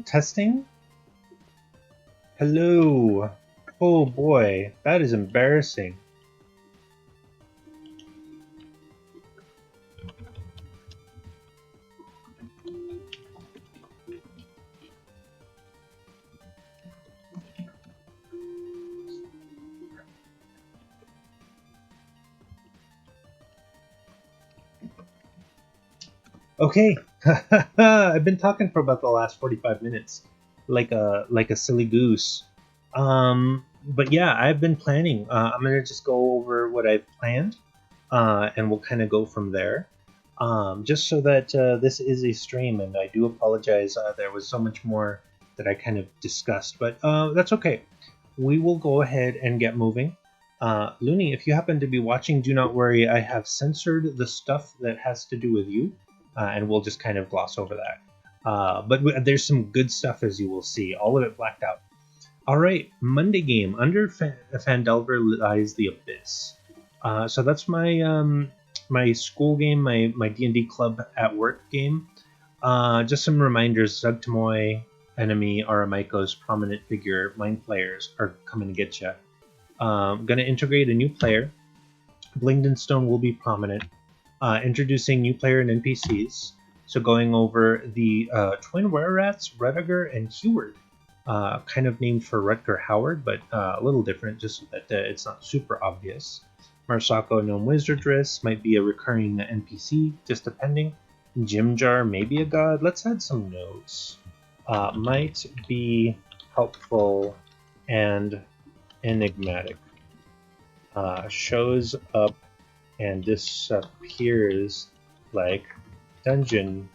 Testing? Hello. Oh boy, that is embarrassing. Okay, I've been talking for about the last 45 minutes, like a silly goose. But yeah, I've been planning. I'm gonna just go over what I've planned, and we'll kind of go from there. Just so that this is a stream, and I do apologize. There was so much more that I kind of discussed, but that's okay. We will go ahead and get moving. Looney, if you happen to be watching, do not worry. I have censored the stuff that has to do with you, and we'll just kind of gloss over that. But there's some good stuff, as you will see. All of it blacked out. All right, Monday game. Under Fandelver lies the abyss. So that's my school game, my D&D club at work game. Just some reminders: Zugtamoy, enemy, Aramaiko's prominent figure, mind players are coming to get you. Going to integrate a new player. Blingden Stone will be prominent. Introducing new player and NPCs. So going over the twin were-rats, Rediger and Heward. Kind of named for Rutger Howard, but a little different, just so that it's not super obvious. Marsako Gnome Wizardress might be a recurring NPC, just depending. Jimjar may be a god. Let's add some notes. Might be helpful and enigmatic. Shows up and disappears like dungeon.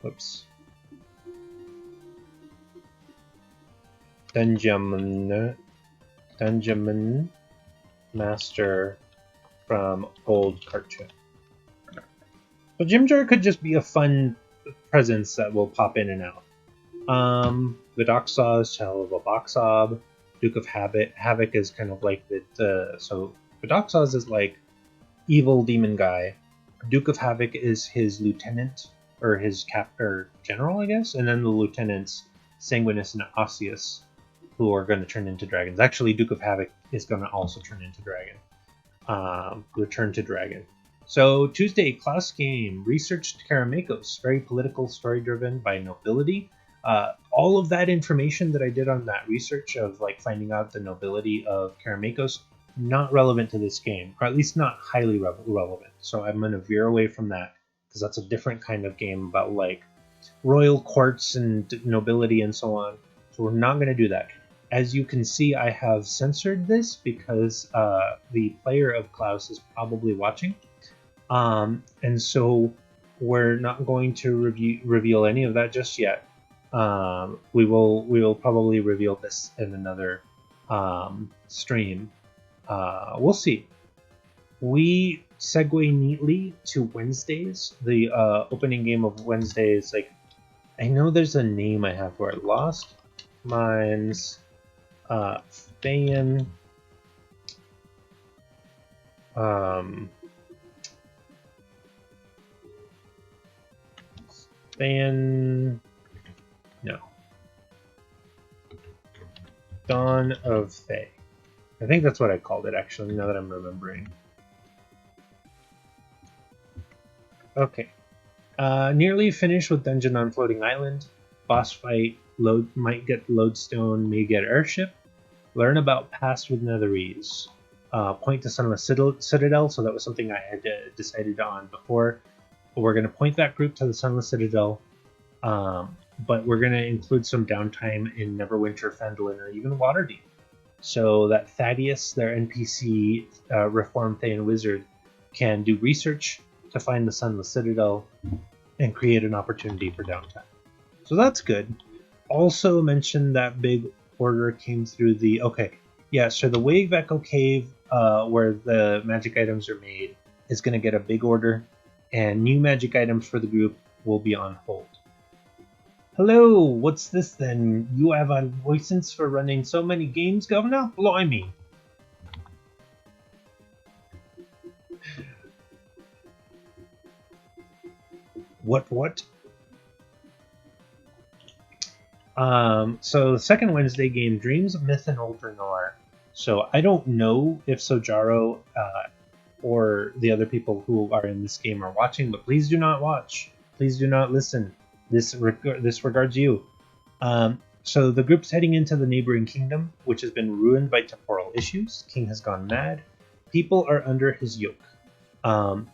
Whoops. Dungeon master from old cartoon. So Jimjar could just be a fun presence that will pop in and out. Vidoxaz, Shell of a Boxob, Duke of Havoc is kind of like that. So Vidoxaz is like evil demon guy. Duke of Havoc is his lieutenant, or his general, I guess, and then the lieutenants Sanguinus and Osseous, who are going to turn into dragons. Actually, Duke of Havoc is going to also turn into dragon. Return to dragon. So Tuesday, class game, researched Karamakos, very political, story-driven by nobility. All of that information that I did on that research of like finding out the nobility of Karamakos, not relevant to this game, or at least not highly relevant. So I'm going to veer away from that, because that's a different kind of game about like royal courts and nobility and so on. So we're not going to do that. As you can see, I have censored this because the player of Klaus is probably watching. And so we're not going to reveal any of that just yet. We will probably reveal this in another stream. We'll see. We segue neatly to Wednesdays. The opening game of Wednesdays, like, I know there's a name I have for it. Lost Minds, Fan, no. Dawn of Fae. I think that's what I called it, actually, now that I'm remembering. Okay. Nearly finished with Dungeon on Floating Island. Boss fight, might get Lodestone, may get Airship. Learn about Past with Netherese. Point to Sunless Citadel, so that was something I had decided on before. We're going to point that group to the Sunless Citadel, but we're going to include some downtime in Neverwinter, Phandalin, or even Waterdeep. So that Thaddeus, their NPC, Reformed Thayan Wizard, can do research to find the Sunless Citadel and create an opportunity for downtime. So that's good. Also mentioned that big order came through the... Okay, yeah, so the Wave Echo Cave, where the magic items are made, is going to get a big order, and new magic items for the group will be on hold. Hello, what's this then? You have a license for running so many games, Governor? Blimey. What? So the second Wednesday game, Dreams of Myth and Ultra Noir. So I don't know if Sojaro or the other people who are in this game are watching, but please do not watch. Please do not listen. This regards you. So the group's heading into the neighboring kingdom, which has been ruined by temporal issues. King has gone mad. People are under his yoke.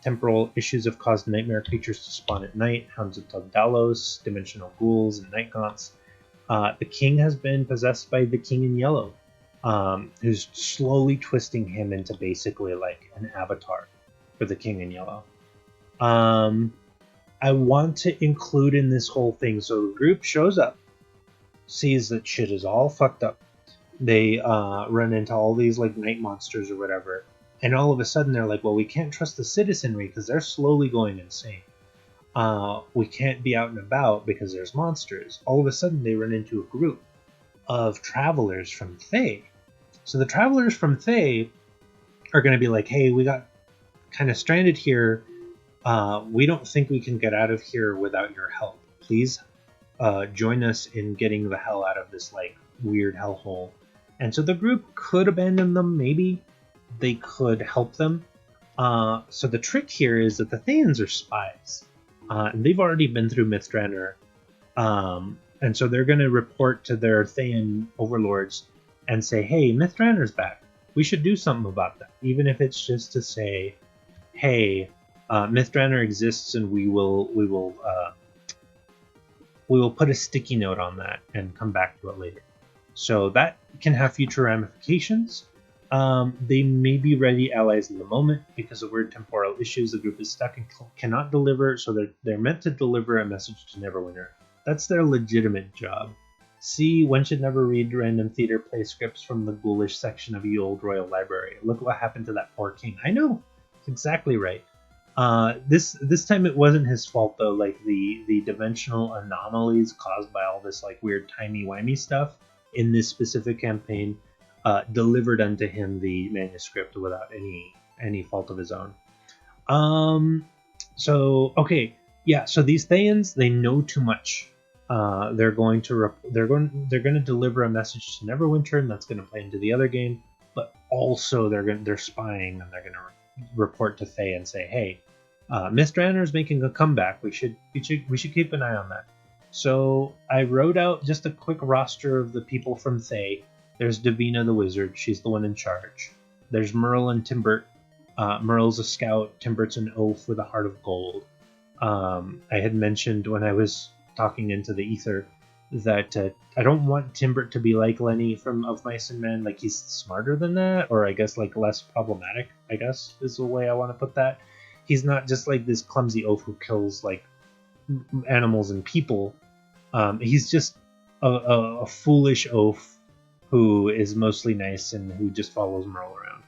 Temporal issues have caused nightmare creatures to spawn at night, hounds of Tugdalos, dimensional ghouls, and night gaunts. The king has been possessed by the king in yellow, who's slowly twisting him into basically like an avatar for the king in yellow. I want to include in this whole thing, so the group shows up, sees that shit is all fucked up. They run into all these like night monsters or whatever, and all of a sudden they're like, well, we can't trust the citizenry because they're slowly going insane. We can't be out and about because there's monsters. All of a sudden they run into a group of travelers from Thay. So the travelers from Thay are going to be like, hey, we got kind of stranded here. We don't think we can get out of here without your help. Please join us in getting the hell out of this like weird hellhole. And so the group could abandon them, maybe. They could help them. So the trick here is that the Thayans are spies. And they've already been through Mythdraenor. And so they're going to report to their Thayan overlords and say, hey, Mythdraenor's back. We should do something about that. Even if it's just to say, hey, Mythdraenor exists and we will put a sticky note on that and come back to it later. So that can have future ramifications. They may be ready allies in the moment because of weird temporal issues. The group is stuck and cannot deliver, so they're meant to deliver a message to Neverwinter. That's their legitimate job. See, one should never read random theater play scripts from the ghoulish section of ye old royal library. Look what happened to that poor king. I know, exactly right. This time it wasn't his fault though. Like the dimensional anomalies caused by all this like weird timey-wimey stuff in this specific campaign delivered unto him the manuscript without any fault of his own. So okay, yeah. So these Thayans, they know too much. They're going to deliver a message to Neverwinter, and that's going to play into the other game. But also they're spying, and they're going to report to Thay and say, hey, Mythdraenor is making a comeback. We should keep an eye on that. So I wrote out just a quick roster of the people from Thay. There's Davina the wizard. She's the one in charge. There's Merle and Timbert. Merle's a scout. Timbert's an oaf with a heart of gold. I had mentioned when I was talking into the ether that I don't want Timbert to be like Lenny from Of Mice and Men. Like, he's smarter than that, or I guess like less problematic, I guess is the way I want to put that. He's not just like this clumsy oaf who kills like animals and people. He's just a foolish oaf who is mostly nice and who just follows Merle around.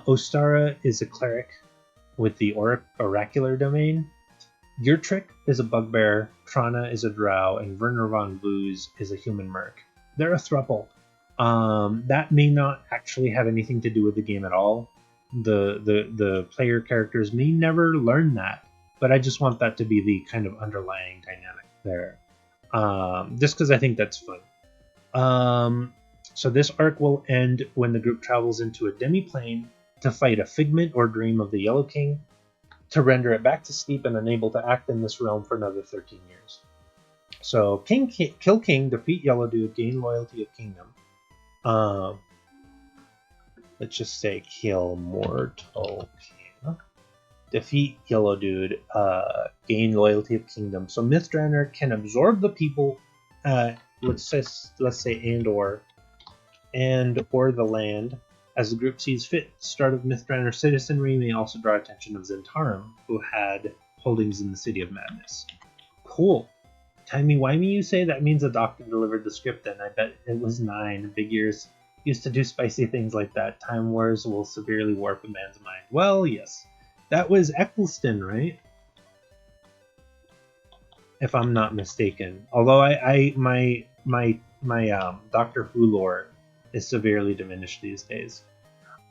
Ostara is a cleric with the oracular domain. Yurtrick is a bugbear, Trana is a drow, and Werner von Booz is a human merc. They're a thruple. That may not actually have anything to do with the game at all. The player characters may never learn that, but I just want that to be the kind of underlying dynamic there. Just because I think that's fun. So this arc will end when the group travels into a demi-plane to fight a figment or dream of the Yellow King, to render it back to sleep and unable to act in this realm for another 13 years. So kill King, defeat Yellow Dude, gain loyalty of Kingdom. Let's just say kill Mortal King. Defeat Yellow Dude, gain loyalty of Kingdom. So Mythdraenor can absorb the people, let's say and or the land, as the group sees fit. Start of Mythdraenor citizenry may also draw attention of Zentarum, who had holdings in the City of Madness. Cool. Timey-wimey, you say? That means the doctor delivered the script, and I bet it was 9. Big ears used to do spicy things like that. Time wars will severely warp a man's mind. Well, yes. That was Eccleston, right? If I'm not mistaken. Although my Doctor Who lore is severely diminished these days.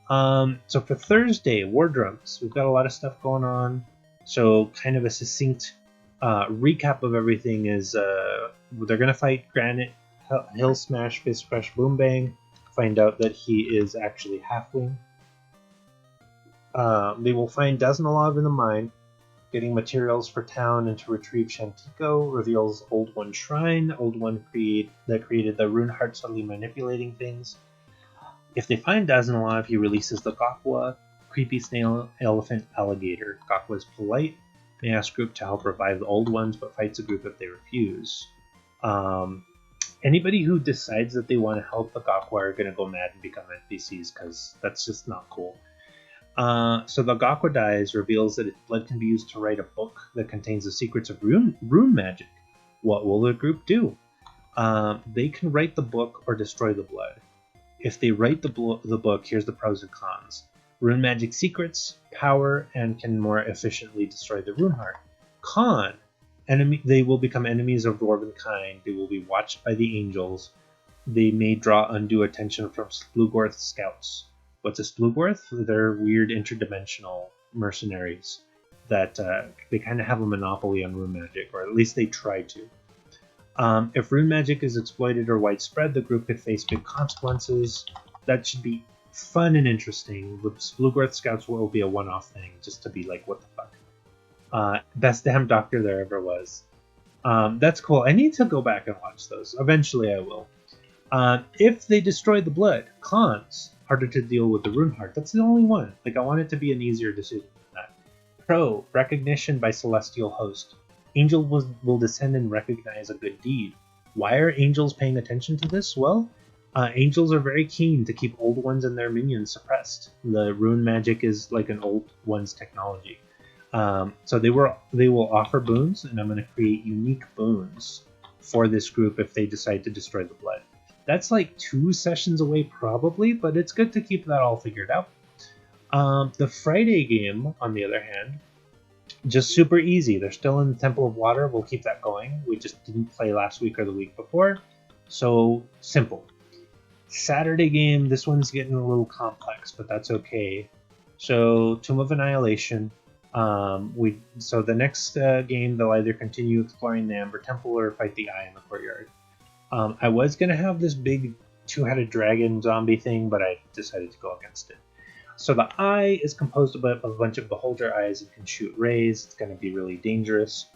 So for Thursday, War Drums, we've got a lot of stuff going on. So kind of a succinct Recap of everything is they're gonna fight Granite Hill Smash Fist Crush Boom Bang. Find out that he is actually halfling. They will find Daznalov in the mine, getting materials for town and to retrieve Shantico. Reveals Old One Shrine. Old One that created the rune heart, subtly manipulating things. If they find Daznalov, he releases the Gokwa, creepy snail, elephant, alligator. Gokwa is polite. They ask group to help revive the old ones, but fights a group if they refuse. Anybody who decides that they want to help the Gokwa are going to go mad and become NPCs, because that's just not cool. So the Gokwa dies, reveals that its blood can be used to write a book that contains the secrets of rune magic. What will the group do? They can write the book or destroy the blood. If they write the book, here's the pros and cons. Rune magic secrets, power, and can more efficiently destroy the rune heart. Con, they will become enemies of dwarven kind. They will be watched by the angels. They may draw undue attention from Splugorth scouts. What's a Splugorth? They're weird interdimensional mercenaries that they kind of have a monopoly on rune magic, or at least they try to. If rune magic is exploited or widespread, the group could face big consequences. That should be fun and interesting. The Splugorth scouts will be a one-off thing, just to be like, what the fuck? Best damn doctor there ever was. That's cool. I need to go back and watch those. Eventually I will. If they destroy the blood, cons, harder to deal with the rune heart. That's the only one. Like, I want it to be an easier decision than that. Pro, recognition by celestial host. Angel will descend and recognize a good deed. Why are angels paying attention to this? Well, angels are very keen to keep old ones and their minions suppressed. The rune magic is like an old one's technology. So they will offer boons, and I'm going to create unique boons for this group if they decide to destroy the blood. That's like 2 sessions away probably, but it's good to keep that all figured out. The Friday game, on the other hand, just super easy. They're still in the Temple of Water. We'll keep that going. We just didn't play last week or the week before. So simple. Saturday game, this one's getting a little complex, but that's okay. So Tomb of Annihilation. So the next game, they'll either continue exploring the Amber Temple or fight the Eye in the courtyard. I was going to have this big 2-headed dragon zombie thing, but I decided to go against it. So the Eye is composed of a bunch of beholder eyes and can shoot rays. It's going to be really dangerous.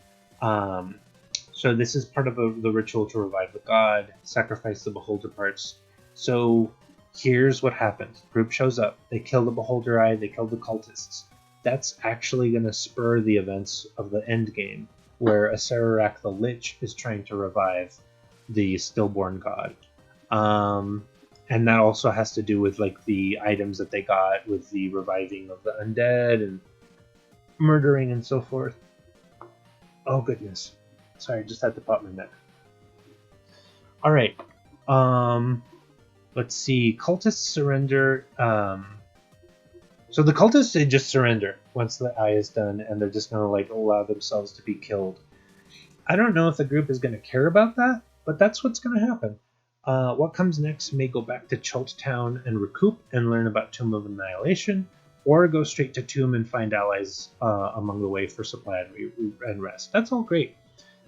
So this is part of the ritual to revive the god, sacrifice the beholder parts. So here's what happens. Group shows up. They kill the beholder eye. They kill the cultists. That's actually going to spur the events of the end game, where Acererak the Lich is trying to revive the stillborn god. And that also has to do with like the items that they got with the reviving of the undead and murdering and so forth. Oh goodness. Sorry, just had to pop my neck. Alright. Let's see. Cultists surrender. So the cultists, they just surrender once the eye is done, and they're just gonna like allow themselves to be killed. I don't know if the group is gonna care about that, but that's what's gonna happen. What comes next may go back to Chult Town and recoup and learn about Tomb of Annihilation, or go straight to Tomb and find allies among the way for supply and rest. That's all great.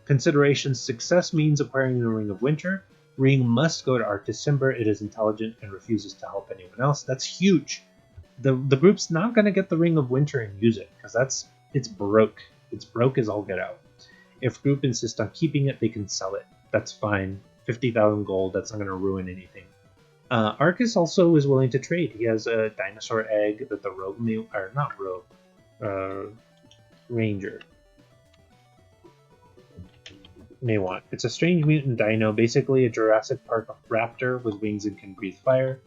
Considerations: success means acquiring the Ring of Winter. Ring must go to Arctis Cimber. It is intelligent and refuses to help anyone else. That's huge. The group's not going to get the Ring of Winter and use it, because it's broke. It's broke as all get out. If group insists on keeping it, they can sell it. That's fine. 50,000 gold, that's not going to ruin anything. Arcus also is willing to trade. He has a dinosaur egg that the rogue ranger may want. It's a strange mutant dino, basically a Jurassic Park raptor with wings and can breathe fire.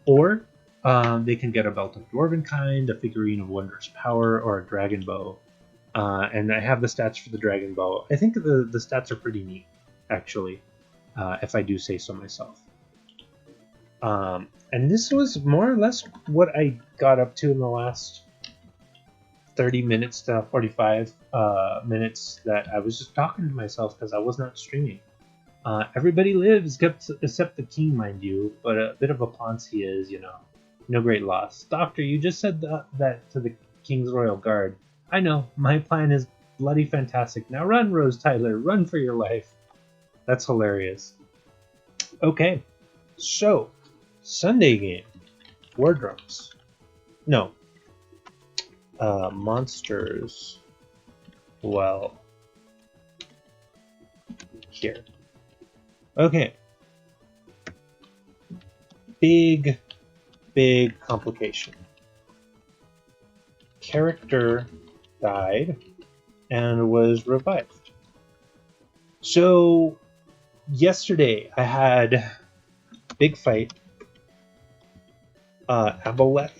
Or they can get a belt of dwarven kind, a figurine of wondrous power, or a dragon bow. And I have the stats for the dragon bow. I think the stats are pretty neat, actually. If I do say so myself. And this was more or less what I got up to in the last 30 minutes to 45 minutes that I was just talking to myself because I was not streaming. Everybody lives, except the king, mind you, but a bit of a ponce he is, no great loss. Doctor, you just said that to the king's royal guard. I know, my plan is bloody fantastic. Now run, Rose Tyler, run for your life. That's hilarious. Okay, so Sunday game, War Drums. No, monsters. Well, here. Okay. Big complication. Character died and was revived. So yesterday I had big fight, Aboleth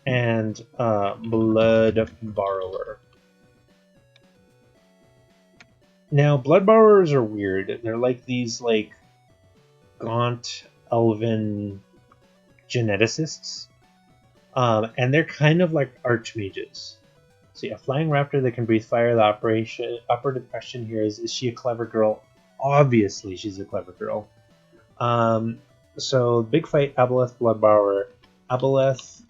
and Blood Borrower. Now, Blood Borrowers are weird. They're like these like gaunt elven geneticists, and they're kind of like archmages. See, a flying raptor that can breathe fire. The operative question here is she a clever girl? Obviously, she's a clever girl. So big fight, Aboleth, Blood Borrower. Aboleth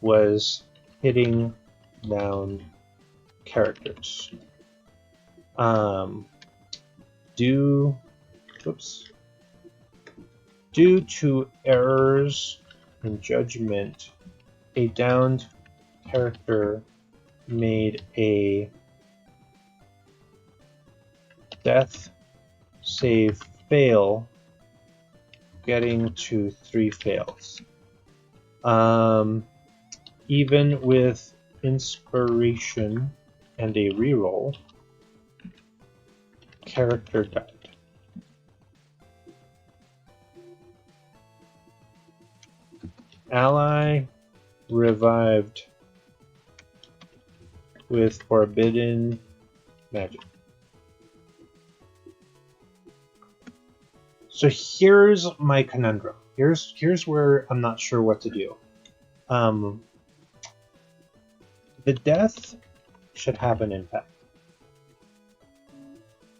was hitting down characters. Due to errors in judgment, a downed character made a death save fail, getting to 3 fails. Even with inspiration and a reroll, character died. Ally revived with forbidden magic. So here's my conundrum. Here's where I'm not sure what to do. The death should have an impact.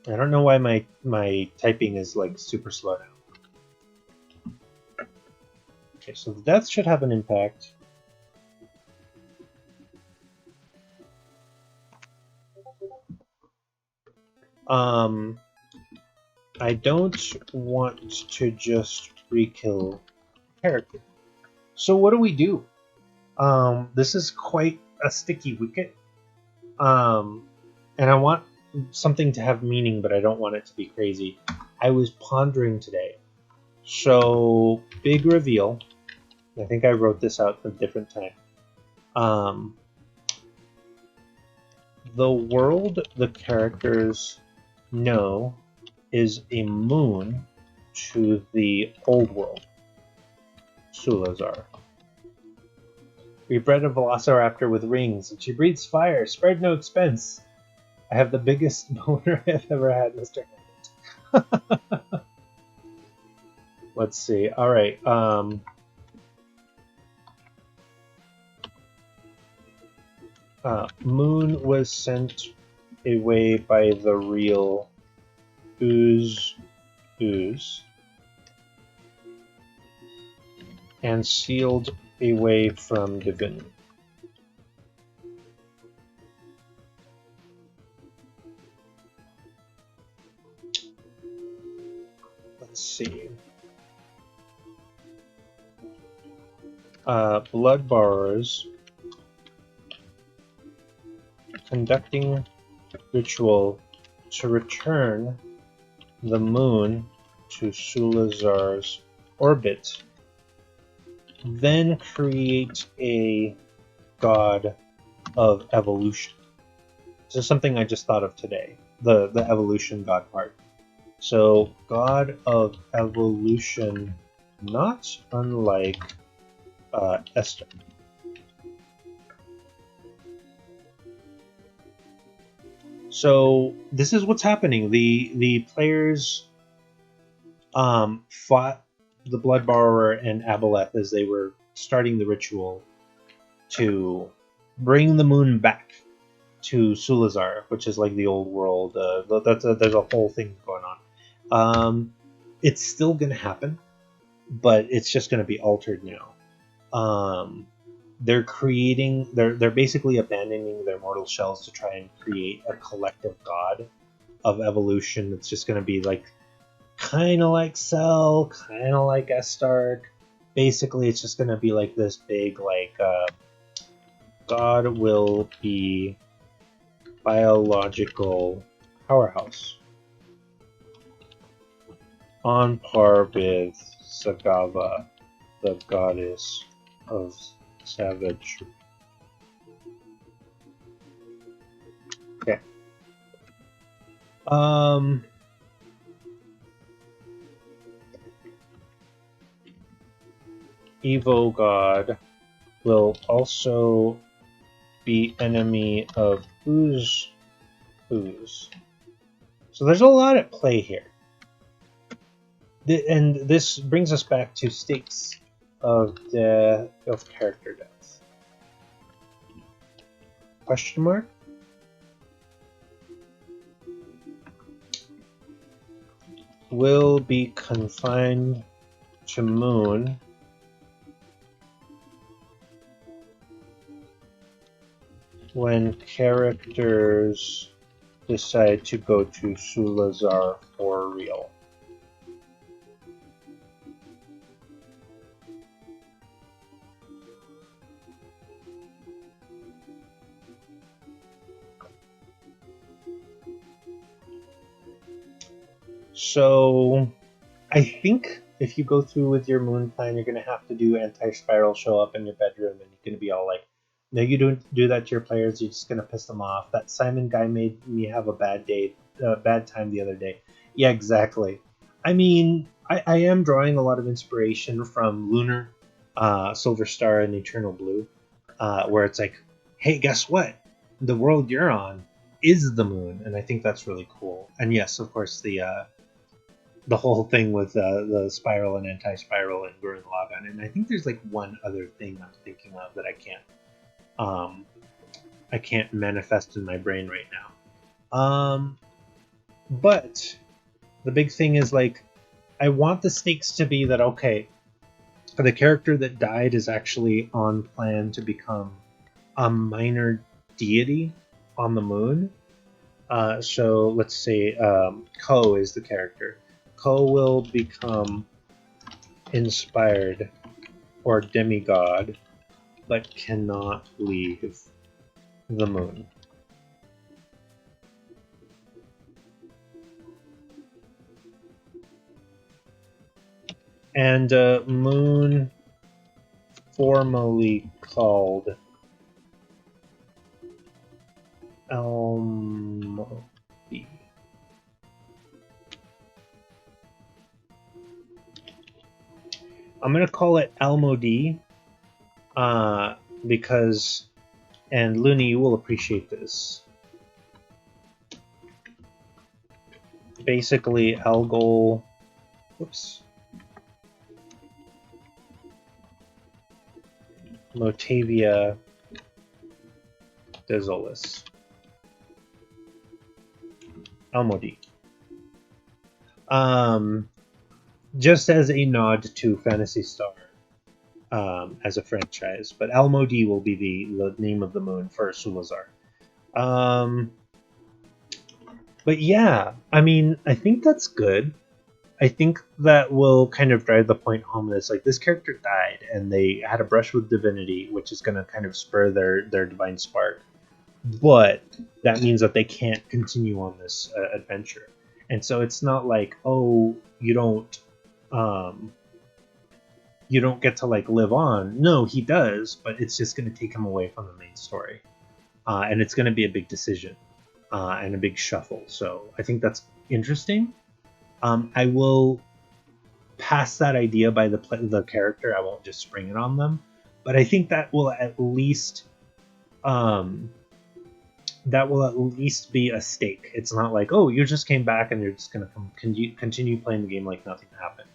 I don't know why my typing is like super slow now. Okay, so the death should have an impact. I don't want to just re-kill character. So what do? This is quite a sticky wicket. And I want something to have meaning, but I don't want it to be crazy. I was pondering today. So, big reveal. I think I wrote this out a different time. The world the characters know is a moon to the old world, Sulazar. We bred a velociraptor with rings, and she breathes fire. Spared no expense. I have the biggest boner I've ever had, Mr. Hammond. Let's see. All right. Moon was sent away by the real ooze and sealed away from divinity. Let's see. Blood borrowers conducting ritual to return the moon to Sulazar's orbit, then create a god of evolution. This is something I just thought of today, the evolution god part. So, god of evolution, not unlike Esther. So this is what's happening. The players fought the Blood Borrower and Aboleth as they were starting the ritual to bring the moon back to Sulazar, which is like the old world. There's a whole thing going on. It's still going to happen, but it's just going to be altered now. they're creating, they're basically abandoning their mortal shells to try and create a collective god of evolution that's just going to be like kind of like Cell, kind of like Estark. Basically, it's just going to be like this big, like, God will be biological powerhouse on par with Sagava, the goddess of savage. Okay. Evo God will also be enemy of who's. So there's a lot at play here. And this brings us back to stakes of character death. Question mark? Will be confined to moon when characters decide to go to Sulazar for real. So I think if you go through with your moon plan, you're going to have to do anti-spiral show up in your bedroom, and you're going to be all like, no, you don't do that to your players. You're just going to piss them off. That Simon guy made me have a bad time the other day. Yeah, exactly. I mean, I am drawing a lot of inspiration from Lunar, Silver Star, and Eternal Blue, where it's like, hey, guess what? The world you're on is the moon, and I think that's really cool. And yes, of course, the whole thing with the spiral and anti-spiral and Gurren Lagann, and I think there's like one other thing I'm thinking of that I can't manifest in my brain right now. But the big thing is, like, I want the stakes to be that, okay, the character that died is actually on plan to become a minor deity on the moon. So let's say Ko is the character. Ko will become inspired or demigod, but cannot leave the moon. And moon formerly called Almodi. I'm going to call it Almodi because, and Looney, you will appreciate this. Basically, Algol, whoops, Motavia Desolis. Almodi. Just as a nod to Phantasy Star as a franchise, but Almodi will be the name of the moon for Sulazar. But yeah, I mean, I think that's good. I think that will kind of drive the point home. That's like, this character died, and they had a brush with divinity, which is going to kind of spur their divine spark. But that means that they can't continue on this adventure, and so it's not like, oh, you don't get to like live on. No, he does, but it's just going to take him away from the main story, and it's going to be a big decision and a big shuffle. So I think that's interesting. I will pass that idea by the character. I won't just spring it on them, but I think that will at least be a stake. It's not like, oh, you just came back and you're just gonna continue playing the game like nothing happened.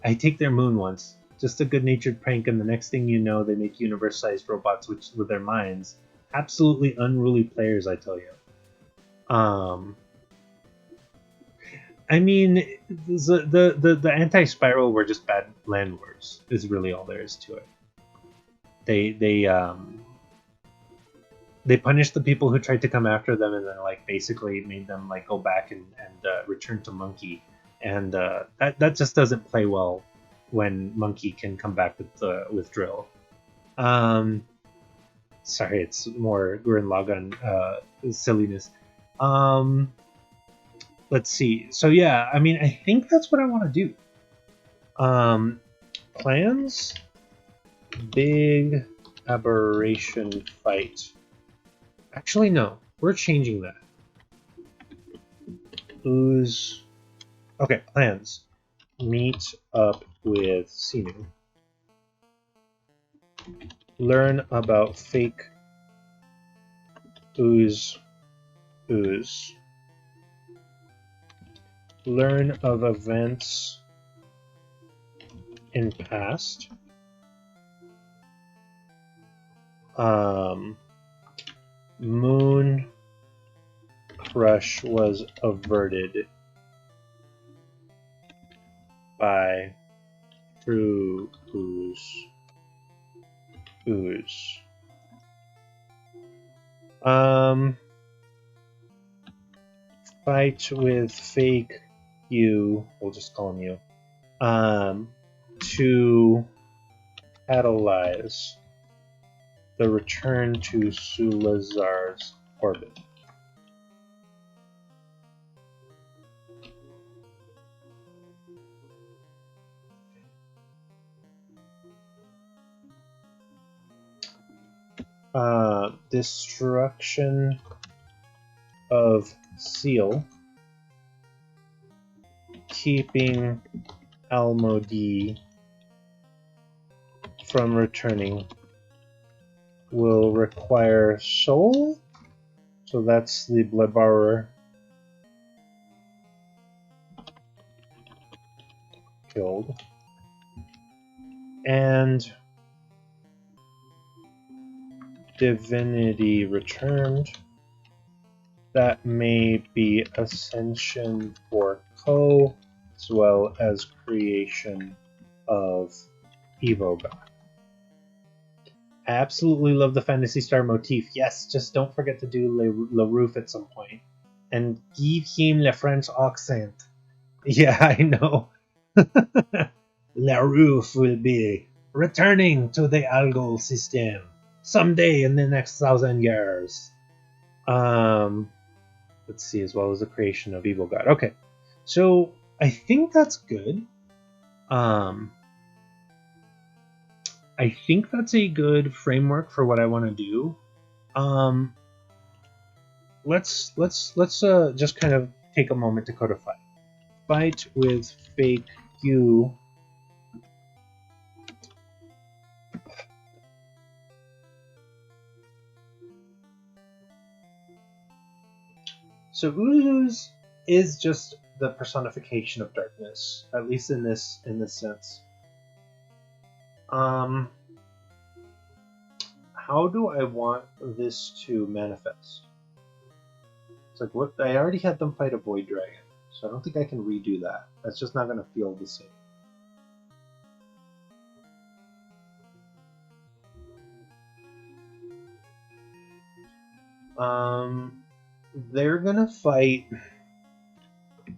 I take their moon once, just a good-natured prank, and the next thing you know, they make universe-sized robots with their minds. Absolutely unruly players, I tell you. I mean, the anti-spiral were just bad landlords, is really all there is to it. they punished the people who tried to come after them, and then like basically made them like go back and return to Monkey, and that just doesn't play well when Monkey can come back with Drill. Sorry, it's more Gurren Lagann silliness. Let's see. So yeah, I mean, I think that's what I want to do. Plans, big aberration fight. Actually, no, we're changing that. Ooze. Okay, plans. Meet up with Sinu. Learn about fake ooze. Learn of events in past. Moon crush was averted by true ooze. Fight with fake you, we'll just call him you, to catalyze the return to Sulazar's orbit. Destruction of Seal, keeping Almodi from returning, will require soul, so that's the blood borrower killed, and divinity returned. That may be ascension for Ko, as well as creation of Evo God. I absolutely love the Fantasy Star motif. Yes, just don't forget to do Le Roof at some point. And give him the French accent. Yeah, I know. Le Roof will be returning to the Algol system someday in the next 1,000 years. Let's see, as well as the creation of Evil God. Okay, so I think that's good. I think that's a good framework for what I want to do. Let's just kind of take a moment to codify. Fight with fake you. So Ooze is just the personification of darkness, at least in this sense. How do I want this to manifest? It's like, what? I already had them fight a void dragon, so I don't think I can redo that. That's just not going to feel the same. They're gonna fight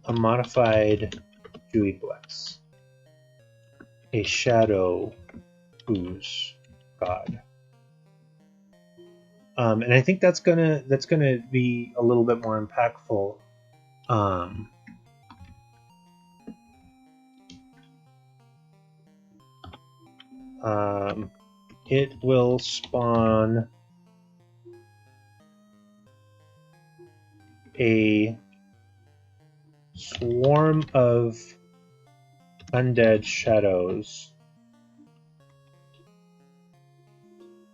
a modified Deweyplex, a shadow ooze god, and I think that's gonna be a little bit more impactful. It will spawn a swarm of undead shadows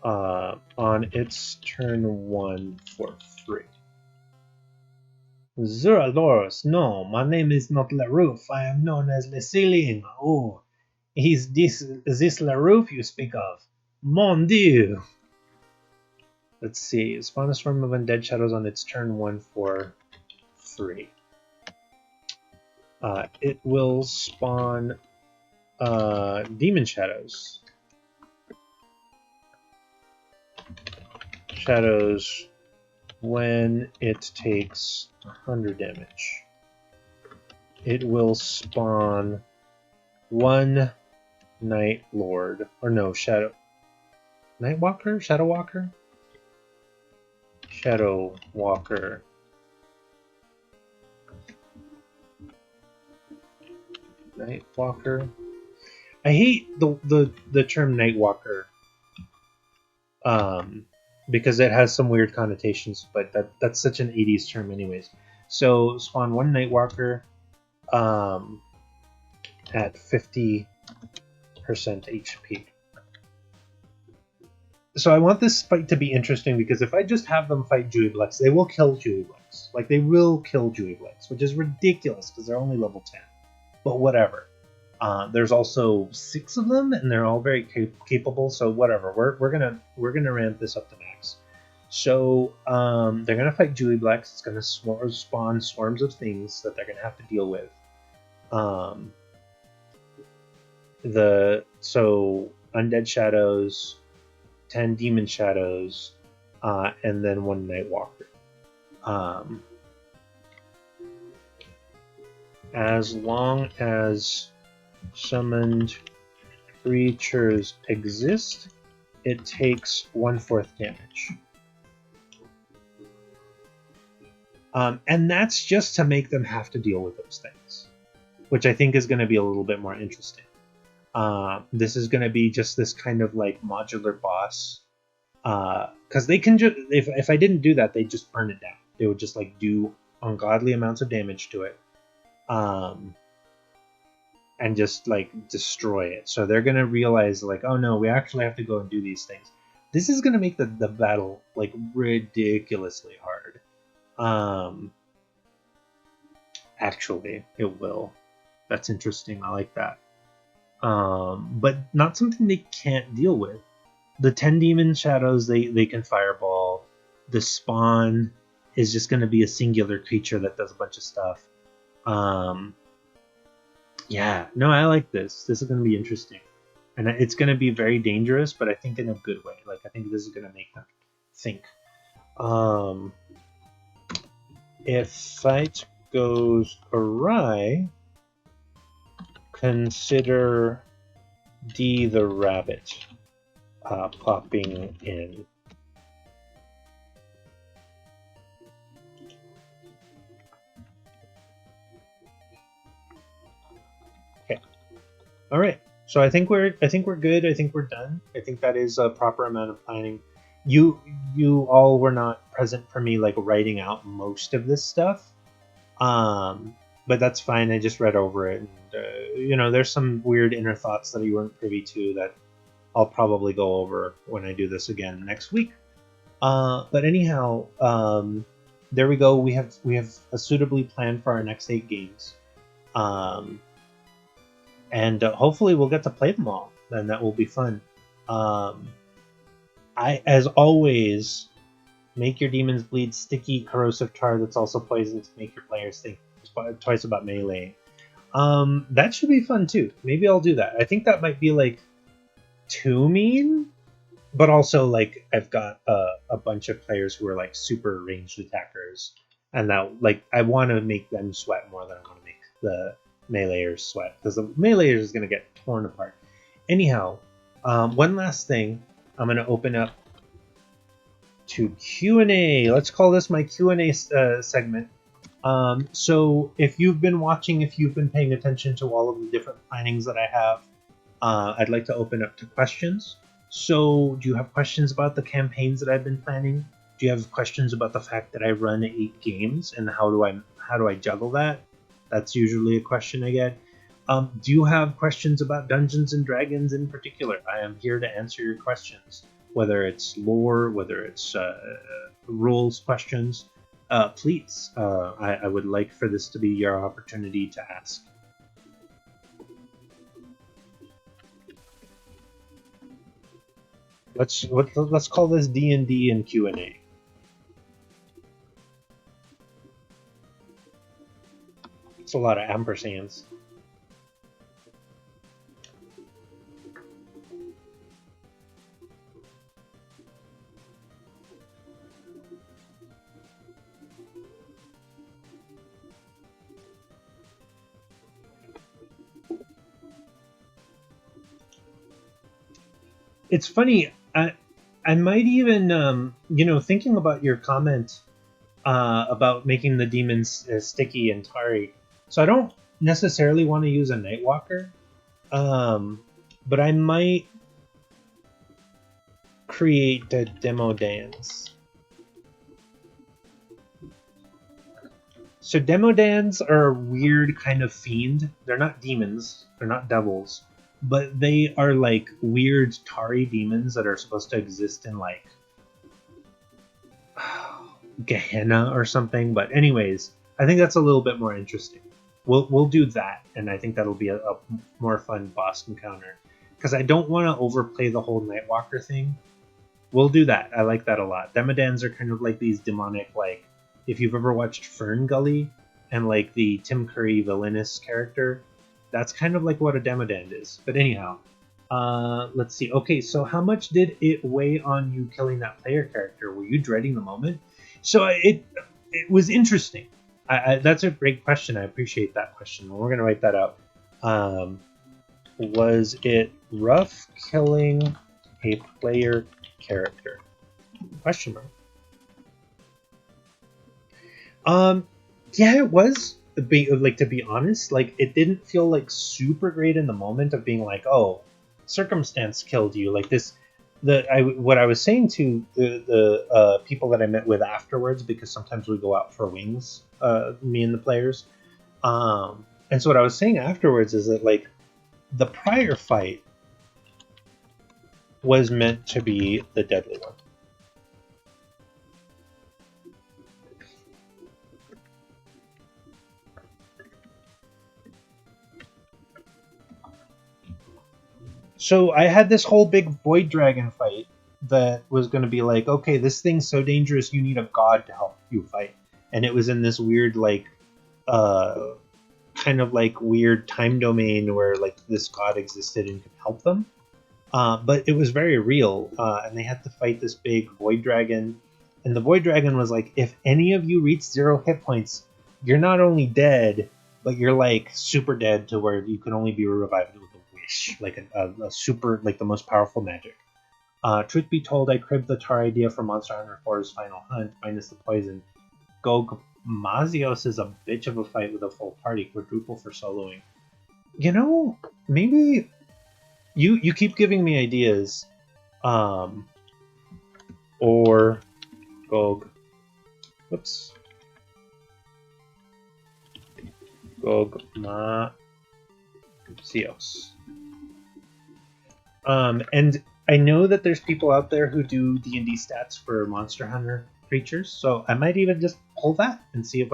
on its turn 1 for free. Zuraloros, no, my name is not LaRoof. I am known as Le Ceiling. Oh, is this LaRoof you speak of? Mon Dieu! Let's see. Spawn a swarm of undead shadows on its turn 1 for free. It will spawn demon shadows. shadows when it takes 100 damage. It will spawn one Night Lord, or no, Shadow Nightwalker, Shadow Walker, Shadow Walker. Nightwalker. I hate the term Nightwalker, because it has some weird connotations, but that's such an 80s term, anyways. So spawn one Nightwalker, at 50% HP. So I want this fight to be interesting because if I just have them fight Juiblex, they will kill Juiblex. Like, they will kill Juiblex, which is ridiculous because they're only level 10. But whatever. There's also 6 of them, and they're all very capable. So whatever. We're gonna ramp this up to max. So they're gonna fight Juiblex. It's gonna spawn swarms of things that they're gonna have to deal with. So undead shadows, 10 demon shadows, and then 1 Nightwalker. As long as summoned creatures exist, it takes 1/4 damage. And that's just to make them have to deal with those things, which I think is going to be a little bit more interesting. This is going to be just this kind of like modular boss, because they can just, if I didn't do that, they'd just burn it down. They would just like do ungodly amounts of damage to it, and just like destroy it. So they're going to realize like, oh no, we actually have to go and do these things. This is going to make the battle like ridiculously hard. Actually, it will. That's interesting. I like that. But not something they can't deal with. The 10 demon shadows, they can fireball. The spawn is just going to be a singular creature that does a bunch of stuff. Yeah, no, I like this. This is going to be interesting. And it's going to be very dangerous, but I think in a good way. Like, I think this is going to make them think. If fight goes awry, consider D the rabbit popping in. Okay. All right. So I think we're good. I think we're done. I think that is a proper amount of planning. You all were not present for me like writing out most of this stuff. But that's fine. I just read over it, and there's some weird inner thoughts that you weren't privy to that I'll probably go over when I do this again next week. But anyhow, there we go. We have a suitably planned for our next 8 games, and hopefully we'll get to play them all, and that will be fun. As always, make your demons bleed sticky, corrosive tar that's also poison to make your players think twice about melee. That should be fun too. Maybe I'll do that. I think that might be like too mean, but also like I've got a bunch of players who are like super ranged attackers, and that like I want to make them sweat more than I want to make the meleeers sweat, because the meleeers is going to get torn apart. Anyhow, one last thing. I'm going to open up to Q&A. Let's call this my Q&A segment. So if you've been watching, if you've been paying attention to all of the different plannings that I have, I'd like to open up to questions. So do you have questions about the campaigns that I've been planning? Do you have questions about the fact that I run 8 games and how do I juggle that? That's usually a question I get. Do you have questions about Dungeons and Dragons in particular? I am here to answer your questions, whether it's lore, whether it's rules questions. Please, I would like for this to be your opportunity to ask. Let's call this D&D and Q&A. It's a lot of ampersands. It's funny. I might even thinking about your comment about making the demons sticky and tarry. So I don't necessarily want to use a Nightwalker, but I might create a demo dance. So Demodans are a weird kind of fiend. They're not demons. They're not devils. But they are like weird Tari demons that are supposed to exist in like Gehenna or something. But anyways, I think that's a little bit more interesting. We'll do that, and I think that'll be a more fun boss encounter. Because I don't want to overplay the whole Nightwalker thing. We'll do that. I like that a lot. Demodans are kind of like these demonic, like, if you've ever watched Fern Gully and like the Tim Curry villainous character, that's kind of like what a Demodan is. But anyhow, let's see. Okay, so how much did it weigh on you killing that player character? Were you dreading the moment? So it was interesting. That's a great question. I appreciate that question. We're gonna write that out. Was it rough killing a player character? Question mark. Yeah, it was. To be honest, like it didn't feel like super great in the moment of being like, oh, circumstance killed you. Like this, what I was saying to the people that I met with afterwards, because sometimes we go out for wings, me and the players. And so what I was saying afterwards is that like the prior fight was meant to be the deadly one. So I had this whole big void dragon fight that was going to be like, okay, this thing's so dangerous, you need a god to help you fight. And it was in this weird, like, kind of like weird time domain where like this god existed and could help them. But it was very real, and they had to fight this big void dragon. And the void dragon was like, if any of you reach 0 hit points, you're not only dead, but you're like super dead to where you can only be revived with a wish, like a super, like the most powerful magic. Truth be told, I cribbed the tar idea for Monster Hunter 4's Final Hunt, minus the poison. Gog Mazios is a bitch of a fight with a full party, quadruple for soloing. You know, maybe you keep giving me ideas. Or Gog. Whoops. Gog Mazios. And I know that there's people out there who do D&D stats for Monster Hunter creatures, so I might even just pull that and see if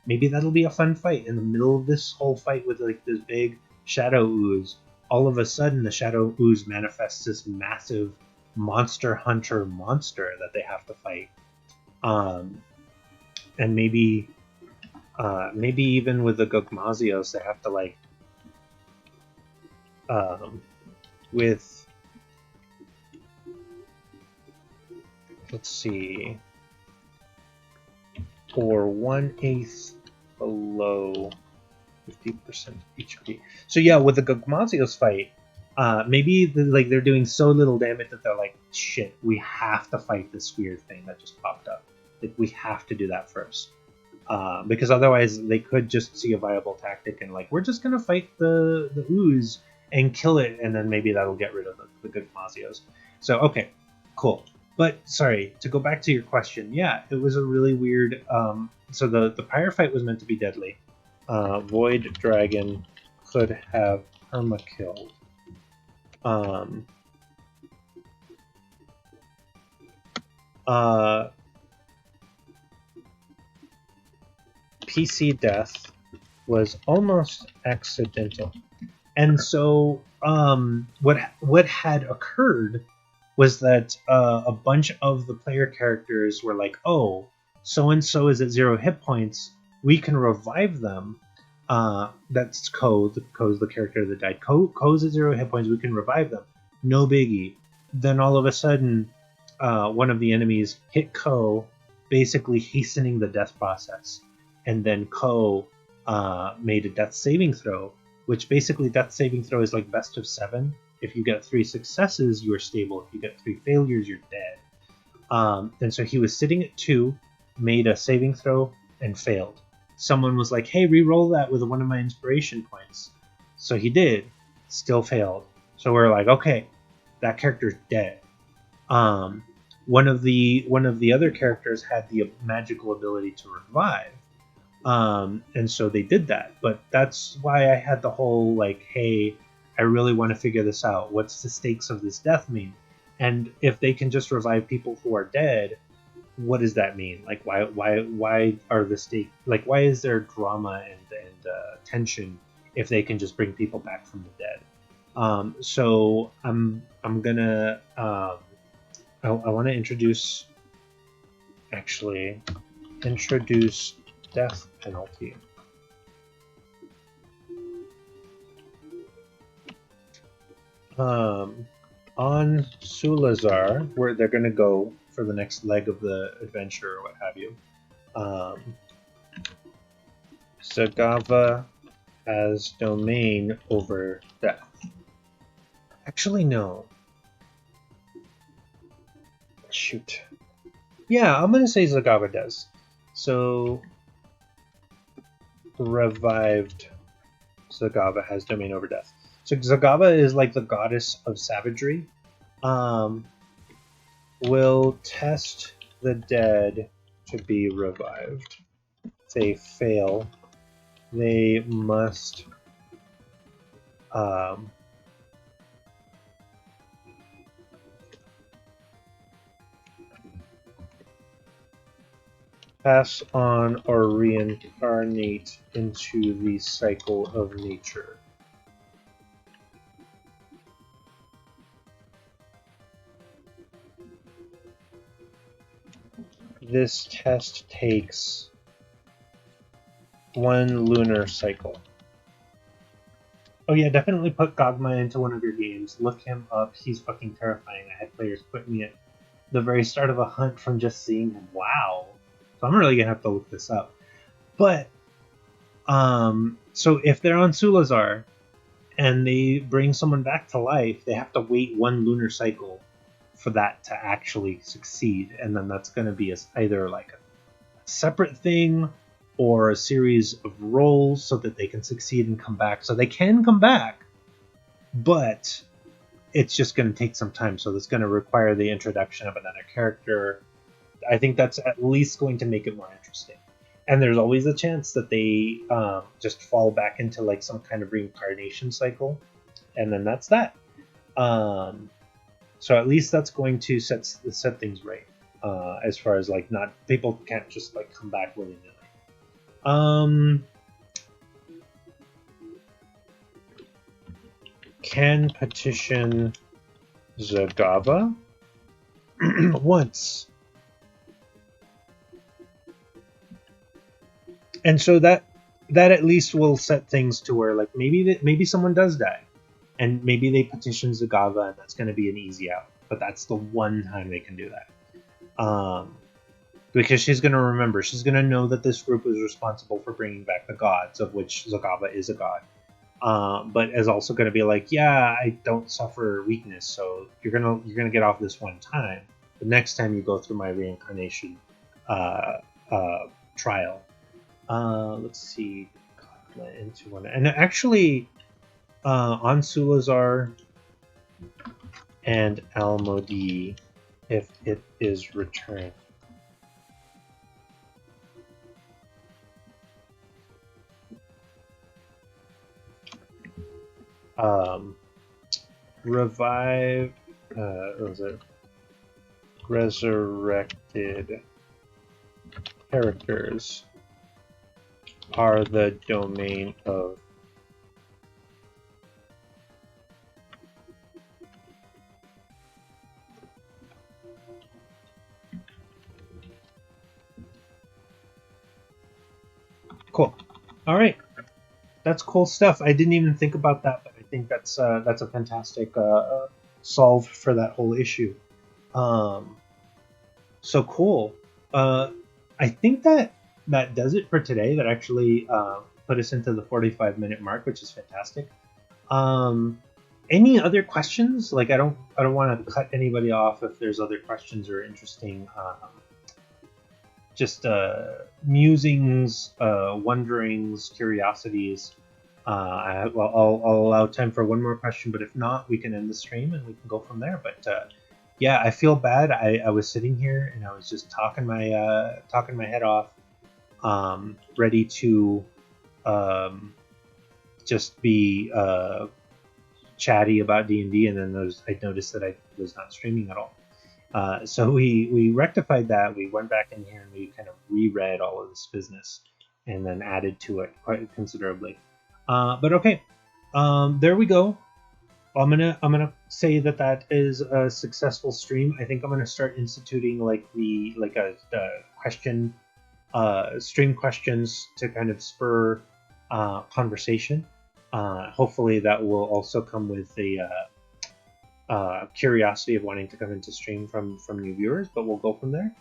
maybe that'll be a fun fight in the middle of this whole fight with like this big shadow ooze. All of a sudden, the shadow ooze manifests this massive Monster Hunter monster that they have to fight, and maybe even with the Gogmazios, they have to like with. Let's see, or 1/8 below 50% HP. So yeah, with the Gogmazios fight, maybe they're doing so little damage that they're like, shit, we have to fight this weird thing that just popped up. Like, we have to do that first. Because otherwise they could just see a viable tactic and like, we're just gonna fight the ooze and kill it, and then maybe that'll get rid of the Gogmazios. So okay, cool. But sorry, to go back to your question, yeah, it was a really weird. So the pyre fight was meant to be deadly. Void Dragon could have perma-killed. PC death was almost accidental. And so what had occurred was that a bunch of the player characters were like, oh, so-and-so is at 0 hit points, we can revive them. That's Ko. Ko's the character that died. Ko's at 0 hit points, we can revive them. No biggie. Then all of a sudden, one of the enemies hit Ko, basically hastening the death process. And then Ko made a death saving throw, which basically death saving throw is like best of 7. If you get 3 successes, you are stable. If you get 3 failures, you're dead. And so he was sitting at 2, made a saving throw, and failed. Someone was like, hey, re-roll that with one of my inspiration points. So he did, still failed. So we're like, okay, that character's dead. One of the other characters had the magical ability to revive. And so they did that. But that's why I had the whole like, hey, I really want to figure this out. What's the stakes of this death mean? And if they can just revive people who are dead, what does that mean? Like, why are the stakes, like, why is there drama and tension if they can just bring people back from the dead? So I'm gonna I want to introduce death penalty. On Sulazar, where they're going to go for the next leg of the adventure or what have you, Zagava has domain over death. Actually, no. Shoot. Yeah, I'm going to say Zagava does. So, revived Zagava has domain over death. So Zagava is like the goddess of savagery. Will test the dead to be revived. If they fail, they must pass on or reincarnate into the cycle of nature. This test takes 1 lunar cycle. Oh yeah, definitely put Gogma into one of your games. Look him up. He's fucking terrifying. I had players put me at the very start of a hunt from just seeing him. Wow. So I'm really gonna have to look this up. But so if they're on Sulazar and they bring someone back to life, they have to wait 1 lunar cycle for that to actually succeed, and then that's going to be either like a separate thing or a series of rolls so that they can succeed and come back. So they can come back, but it's just going to take some time. So that's going to require the introduction of another character. I think that's at least going to make it more interesting. And there's always a chance that they just fall back into like some kind of reincarnation cycle, and then that's that. So at least that's going to set things right, as far as like not people can't just like come back willy nilly. Can petition Zagava once, and so that at least will set things to where like maybe someone does die. And maybe they petition Zagava, and that's going to be an easy out. But that's the one time they can do that. Because she's going to remember. She's going to know that this group was responsible for bringing back the gods, of which Zagava is a god. But is also going to be like, yeah, I don't suffer weakness, so you're gonna get off this one time. The next time you go through my reincarnation trial. Let's see. Into one. And actually... on Sulazar and Almodi, if it is returned. Revive, what was it? Resurrected characters are the domain of Cool. All right, that's cool stuff. I didn't even think about that, but I think that's a fantastic solve for that whole issue. So cool. I think that does it for today. That actually put us into the 45-minute mark, which is fantastic. Any other questions? Like, I don't want to cut anybody off if there's other questions or interesting, just musings, wonderings, curiosities. I'll allow time for one more question, but if not, we can end the stream and we can go from there. But yeah, I feel bad. I was sitting here and I was just talking my head off, ready to just be chatty about D&D, and then I noticed that I was not streaming at all. So we rectified that. We went back in here and we kind of reread all of this business and then added to it quite considerably. But okay, there we go. I'm gonna say that is a successful stream. I think I'm gonna start instituting like a question, stream questions to kind of spur conversation. Hopefully that will also come with the curiosity of wanting to come into stream from new viewers, but we'll go from there.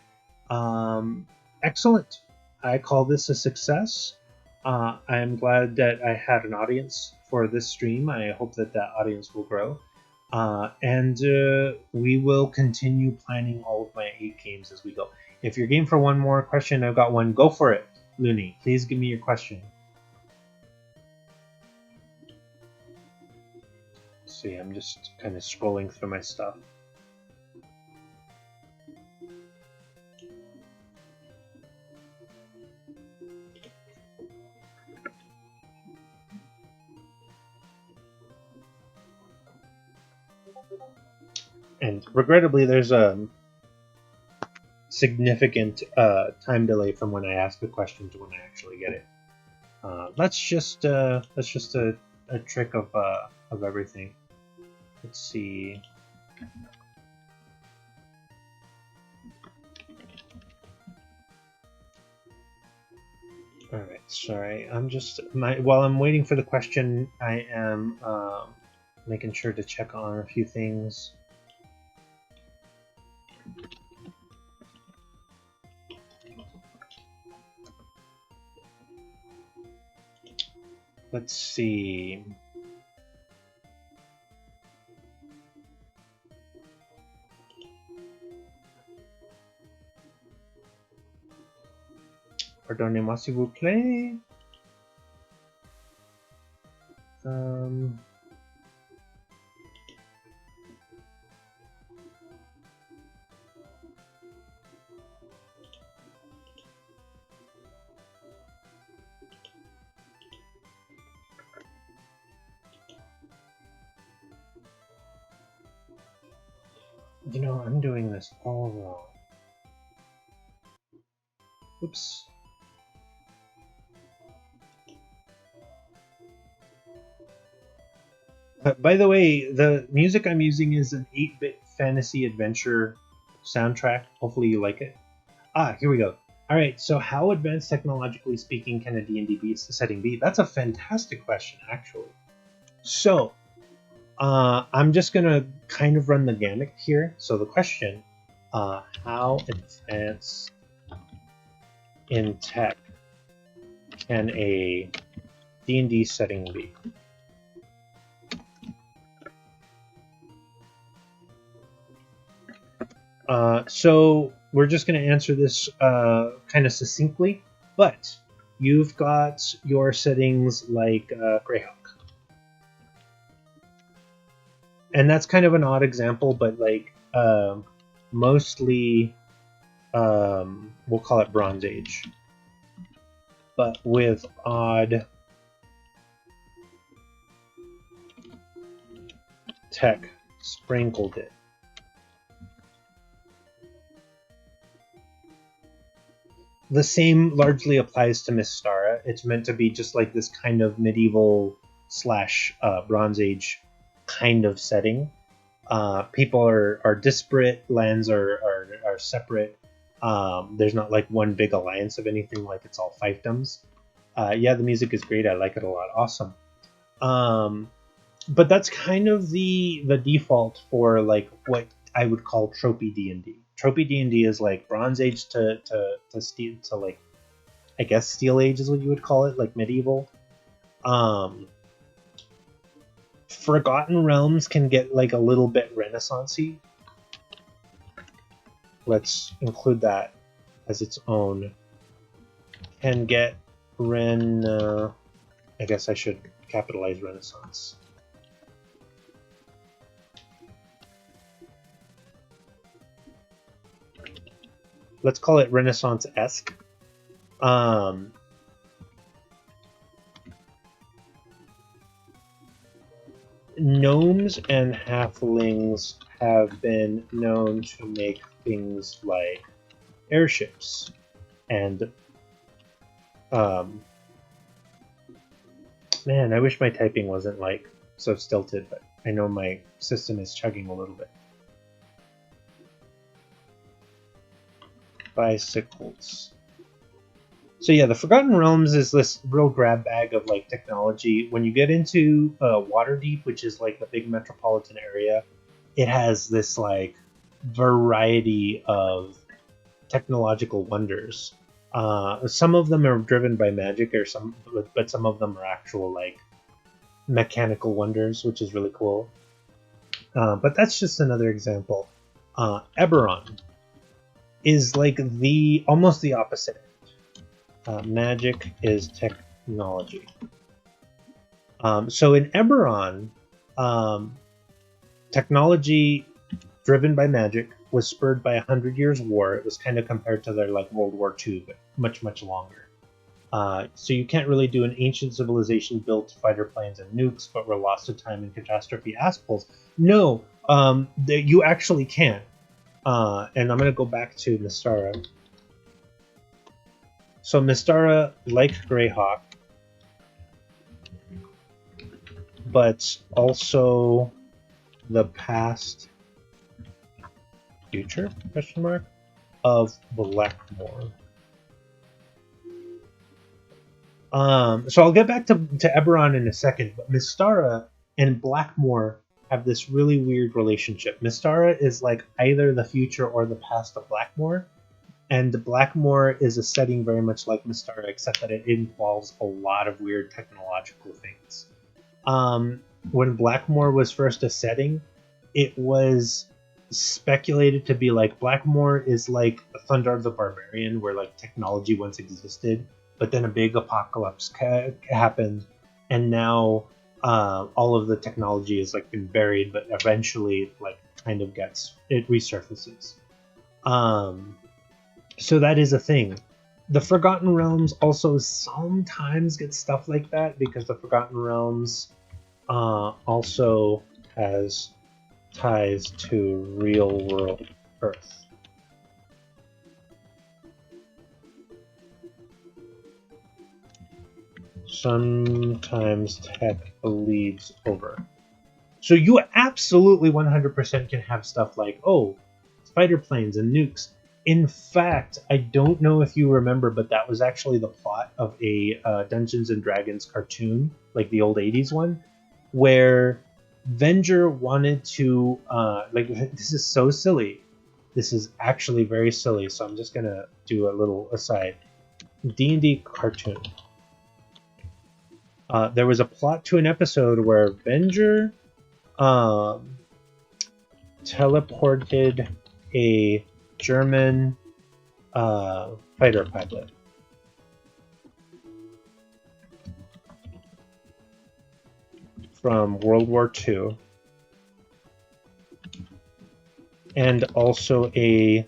Excellent. I call this a success. I'm glad that I had an audience for this stream. I hope that audience will grow. And we will continue planning all of my 8 games as we go. If you're game for one more question, I've got one. Go for it, Looney. Please give me your question. Let's see, I'm just kind of scrolling through my stuff. And regrettably, there's a significant time delay from when I ask a question to when I actually get it. That's just a trick of everything. Let's see. All right, sorry. I'm just while I'm waiting for the question, I am making sure to check on a few things. Let's see. Pardonnez-moi s'il vous plaît. You know, I'm doing this all wrong. Oops. By the way, the music I'm using is an 8-bit fantasy adventure soundtrack. Hopefully you like it. Here we go. All right, so how advanced technologically speaking can a D&D setting be? That's a fantastic question, actually. So, I'm just going to kind of run the gamut here. So the question, how advanced in tech can a D&D setting be? So we're just going to answer this kind of succinctly, but you've got your settings like Greyhawk. And that's kind of an odd example, but like mostly we'll call it Bronze Age, but with odd tech sprinkled it. The same largely applies to Mystara. It's meant to be just like this kind of medieval / Bronze Age kind of setting. People are disparate, lands are separate. There's not like one big alliance of anything, like it's all fiefdoms. Yeah, the music is great. I like it a lot. Awesome. But that's kind of the default for like what I would call tropey D&D. Tropey D&D is like Bronze Age to Steel, to like, I guess Steel Age is what you would call it, like medieval. Forgotten Realms can get like a little bit Renaissance-y. Let's include that as its own. Can get I guess I should capitalize Renaissance. Let's call it Renaissance-esque. Gnomes and halflings have been known to make things like airships and man, I wish my typing wasn't like so stilted, but I know my system is chugging a little bit. Bicycles. So yeah, the Forgotten Realms is this real grab bag of like technology. When you get into Waterdeep, which is like the big metropolitan area, it has this like variety of technological wonders. Some of them are driven by magic, but some of them are actual like mechanical wonders, which is really cool. But that's just another example. Eberron is like almost the opposite. Magic is technology. So in Eberron, technology driven by magic was spurred by 100 Years' War. It was kind of compared to their like World War II, but much, much longer. So you can't really do an ancient civilization built fighter planes and nukes, but were lost to time and catastrophe assholes. No, you actually can. And I'm going to go back to Mystara. So Mystara, like Greyhawk, but also the past, future, question mark, of Blackmoor. So I'll get back to Eberron in a second, but Mystara and Blackmoor have this really weird relationship. Mystara is like either the future or the past of Blackmoor, and Blackmoor is a setting very much like Mystara, except that it involves a lot of weird technological things. When Blackmoor was first a setting, it was speculated to be like Blackmoor is like Thunder of the Barbarian, where like technology once existed, but then a big apocalypse happened, and now all of the technology has like been buried, but eventually like kind of it resurfaces. So that is a thing. The Forgotten Realms also sometimes get stuff like that, because the Forgotten Realms also has ties to real world Earth. Sometimes tech bleeds over. So you absolutely 100% can have stuff like, oh, fighter planes and nukes. In fact, I don't know if you remember, but that was actually the plot of a Dungeons and Dragons cartoon, like the old 80s one, where Venger wanted to, this is so silly. This is actually very silly, so I'm just going to do a little aside. D&D cartoon. There was a plot to an episode where Venger teleported a German fighter pilot. From World War II. And also a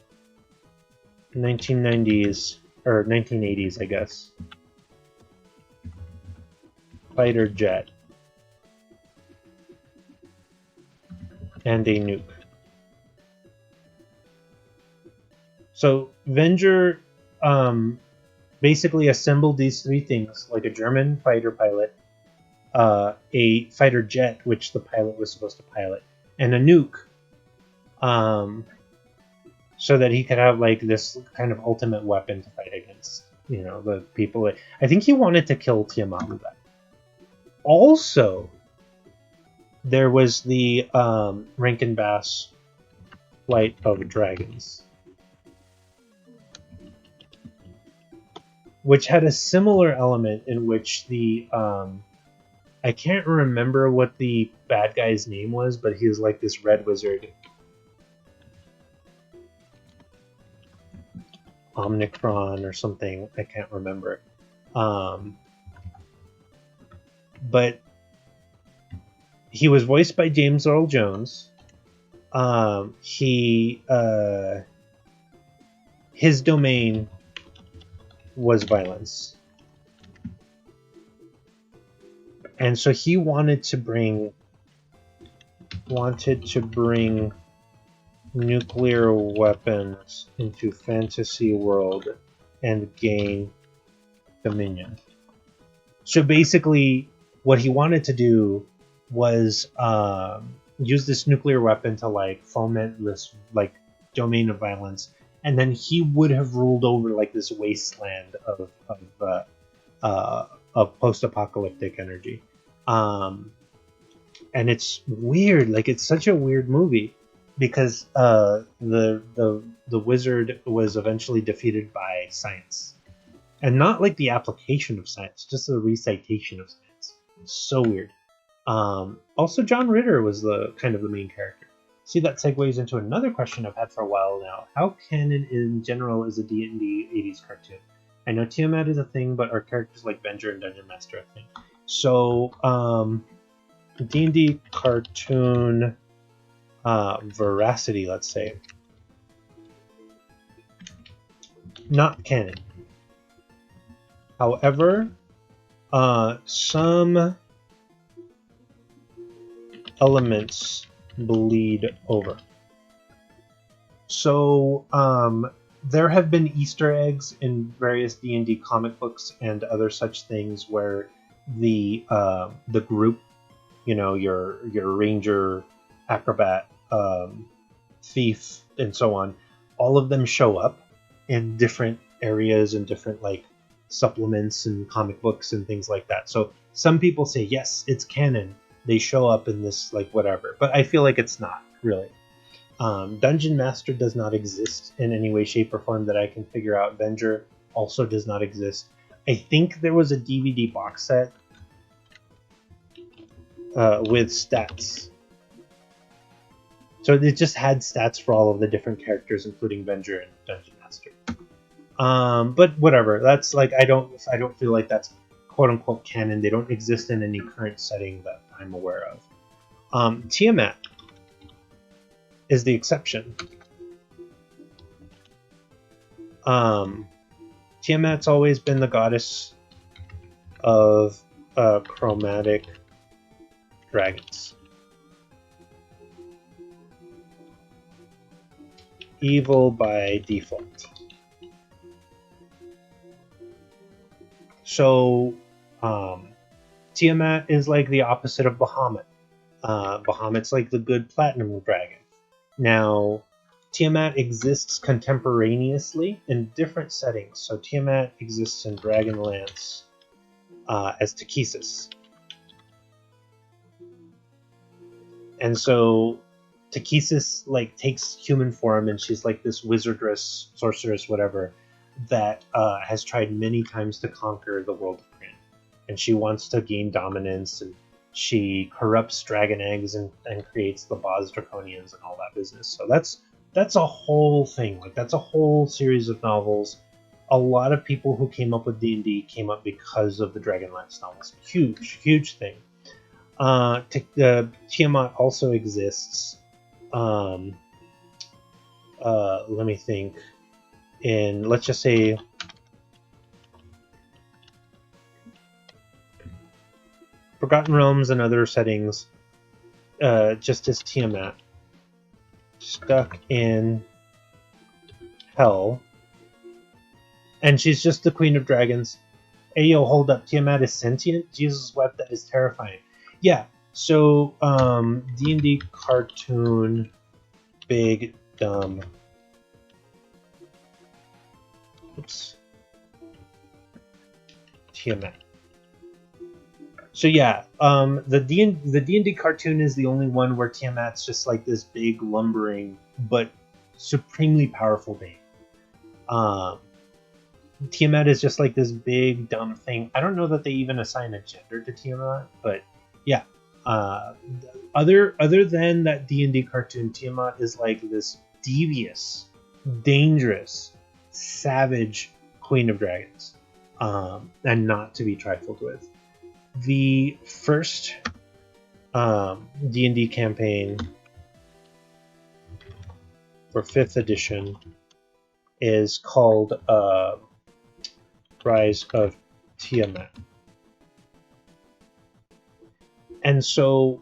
1990s, or 1980s, I guess, fighter jet. And a nuke. So Venger basically assembled these three things, like a German fighter pilot, a fighter jet, which the pilot was supposed to pilot, and a nuke, so that he could have like this kind of ultimate weapon to fight against, the people. I think he wanted to kill Tiamat with that. Also, there was the Rankin Bass Flight of Dragons, which had a similar element in which the I can't remember what the bad guy's name was, but he was like this red wizard. Omnicron or something. I can't remember. But he was voiced by James Earl Jones. His domain was violence. And so he wanted to bring nuclear weapons into fantasy world and gain dominion. So basically, what he wanted to do was use this nuclear weapon to like foment this like domain of violence, and then he would have ruled over like this wasteland of post-apocalyptic energy. And it's weird, like it's such a weird movie because the wizard was eventually defeated by science, and not like the application of science, just the recitation of science. It's so weird. Also, John Ritter was the kind of the main character. See, that segues into another question I've had for a while now. How canon in general is a D&D 80s cartoon? I know Tiamat is a thing, but are characters like Venger and Dungeon Master a thing? So, D&D cartoon veracity, let's say. Not canon. However, some elements bleed over. So, there have been Easter eggs in various D&D comic books and other such things where the group, you know, your ranger, acrobat, thief, and so on, all of them show up in different areas and different like supplements and comic books and things like that. So some people say yes, it's canon. They show up in this like whatever, but I feel like it's not really. Dungeon Master does not exist in any way, shape, or form that I can figure out. Venger also does not exist. I think there was a DVD box set with stats. So it just had stats for all of the different characters, including Venger and Dungeon Master. But whatever. That's like I don't feel like that's quote unquote canon. They don't exist in any current setting that I'm aware of. Tiamat is the exception. Tiamat's always been the goddess of chromatic dragons. Evil by default. So, Tiamat is like the opposite of Bahamut. Bahamut's like the good platinum dragon. Now, Tiamat exists contemporaneously in different settings. So Tiamat exists in Dragonlance as Takesis. And so Takesis like takes human form, and she's like this wizardress, sorceress, whatever, that has tried many times to conquer the world of Kryn. And she wants to gain dominance, and she corrupts dragon eggs and creates the Boz Draconians and all that business. So that's a whole thing. Like that's a whole series of novels. A lot of people who came up with D&D came up because of the Dragonlance novels. Huge thing. Tiamat also exists. Let me think. In, let's just say, Forgotten Realms and other settings, just as Tiamat, stuck in hell, and she's just the Queen of Dragons. Hey, yo, hold up, Tiamat is sentient? Jesus wept, that is terrifying. Yeah, so, D&D cartoon, big, dumb. Oops. Tiamat. So yeah, the D&D cartoon is the only one where Tiamat's just like this big, lumbering, but supremely powerful being. Tiamat is just like this big, dumb thing. I don't know that they even assign a gender to Tiamat, but yeah. Uh, other than that D&D cartoon, Tiamat is like this devious, dangerous, savage queen of dragons, and not to be trifled with. The first D&D campaign for 5th edition is called Rise of Tiamat. And so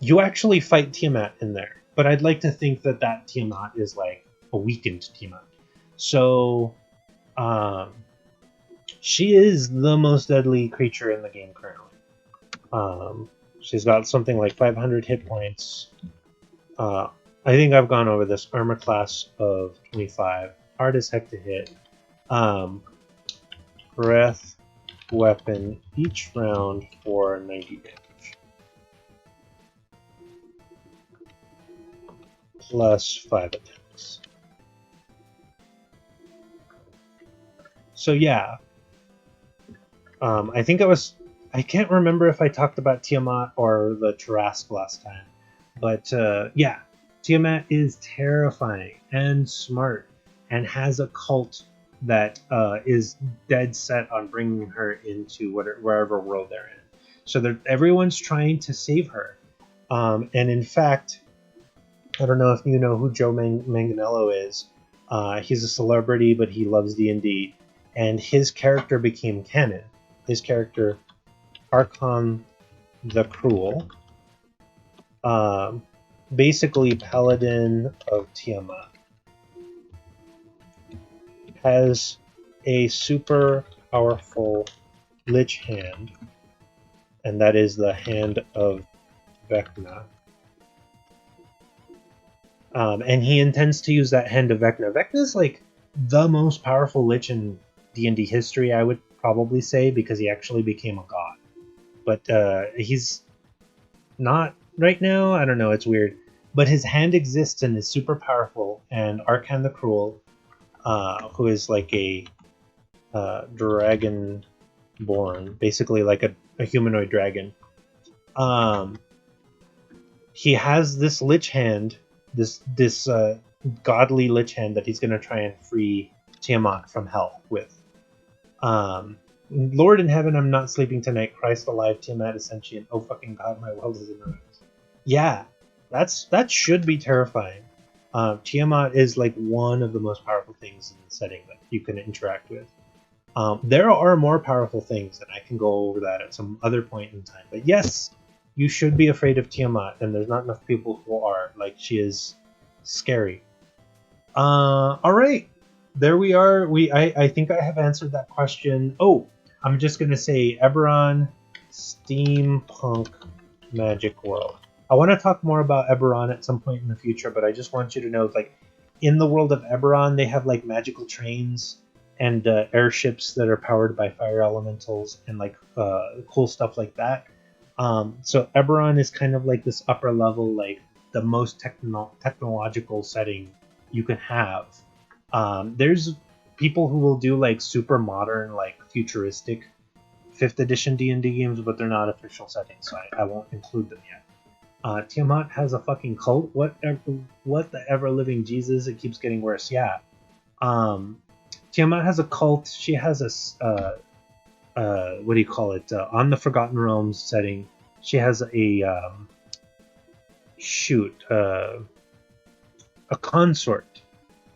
you actually fight Tiamat in there, but I'd like to think that that Tiamat is like a weakened Tiamat. So she is the most deadly creature in the game currently. She's got something like 500 hit points. I think I've gone over this. Armor class of 25. Hard as heck to hit. Breath weapon each round for 90 damage. Plus 5 attacks. So yeah. I think I can't remember if I talked about Tiamat or the Tarrasque last time. But yeah, Tiamat is terrifying and smart and has a cult that is dead set on bringing her into wherever world they're in. So everyone's trying to save her. And in fact, I don't know if you know who Joe Manganiello is. He's a celebrity, but he loves D&D. And his character became canon. His character, Archon the Cruel, basically Paladin of Tiamat, has a super powerful Lich hand, and that is the Hand of Vecna. And he intends to use that Hand of Vecna. Vecna is like the most powerful Lich in D&D history, I would probably say, because he actually became a god. But he's not right now. I don't know. It's weird. But his hand exists and is super powerful. And Archon the Cruel, who is like a dragon born, basically like a humanoid dragon. He has this Lich hand, this godly Lich hand that he's going to try and free Tiamat from hell with. Lord in heaven, I'm not sleeping tonight. Christ alive, Tiamat is sentient. Oh fucking god, my world is in ruins. Yeah, that should be terrifying. Tiamat is like one of the most powerful things in the setting that you can interact with. There are more powerful things, and I can go over that at some other point in time. But yes, you should be afraid of Tiamat, and there's not enough people who are. Like, she is scary. All right, there we are. I think I have answered that question. Oh, I'm just gonna say Eberron, steampunk magic world. I want to talk more about Eberron at some point in the future, but I just want you to know, like, in the world of Eberron, they have like magical trains and airships that are powered by fire elementals and like cool stuff like that. So Eberron is kind of like this upper level, like the most technological setting you can have. There's people who will do like super modern, like futuristic 5th edition D&D games, but they're not official settings, so I won't include them yet. Tiamat has a fucking cult. What the ever living Jesus? It keeps getting worse. Yeah. Tiamat has a cult. She has a what do you call it? On the Forgotten Realms setting, she has a consort,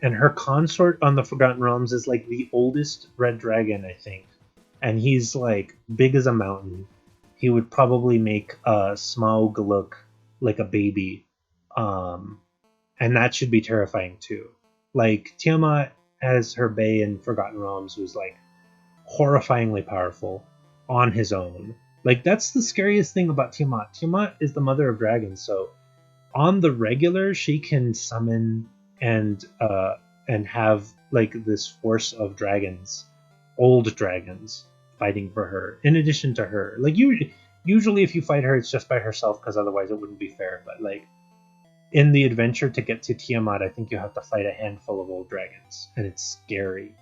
and her consort on the Forgotten Realms is like the oldest red dragon, I think, and he's like big as a mountain. He would probably make Smaug look like a baby, and that should be terrifying too. Like, Tiamat has her bae in Forgotten Realms, who's like horrifyingly powerful on his own. Like, that's the scariest thing about Tiamat. Tiamat is the mother of dragons, so on the regular, she can summon and have like this force of dragons, old dragons, fighting for her. In addition to her, like, usually if you fight her, it's just by herself, because otherwise it wouldn't be fair. But like, in the adventure to get to Tiamat, I think you have to fight a handful of old dragons, and it's scary.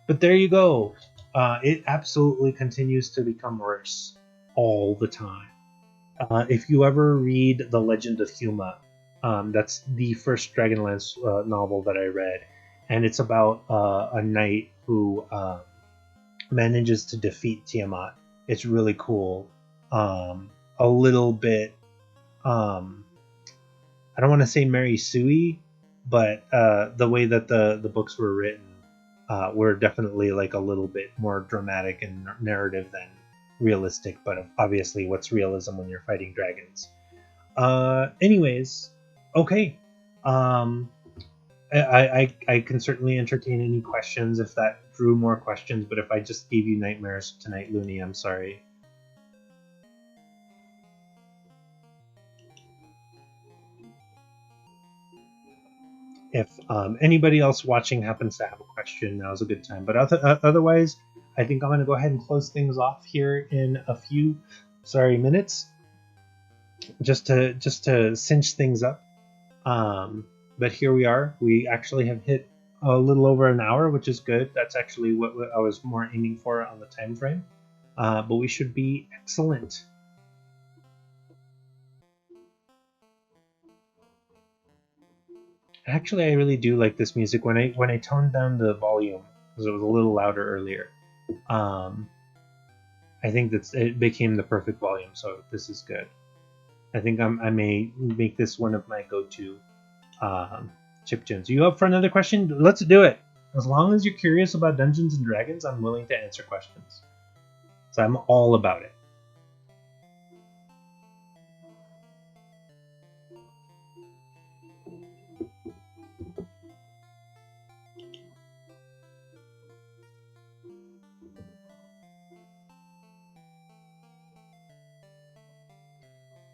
But there you go. It absolutely continues to become worse. all the time. If you ever read The Legend of Huma, that's the first Dragonlance novel that I read, and it's about a knight who manages to defeat Tiamat. It's really cool. A little bit, I don't want to say Mary Sue, but the way that the books were written were definitely like a little bit more dramatic and narrative than realistic. But obviously, what's realism when you're fighting dragons? Anyways, okay. I can certainly entertain any questions if that drew more questions, but if I just gave you nightmares tonight, Looney, I'm sorry. If anybody else watching happens to have a question, now's a good time. But otherwise, I think I'm going to go ahead and close things off here in a few, minutes, just to cinch things up. But here we are. We actually have hit a little over an hour, which is good. That's actually what I was more aiming for on the time frame. But we should be excellent. Actually, I really do like this music. When I toned down the volume, because it was a little louder earlier, I think that it became the perfect volume. So this is good. I think I may make this one of my go-to chip tunes. You up for another question? Let's do it. As long as you're curious about Dungeons and Dragons, I'm willing to answer questions. So I'm all about it.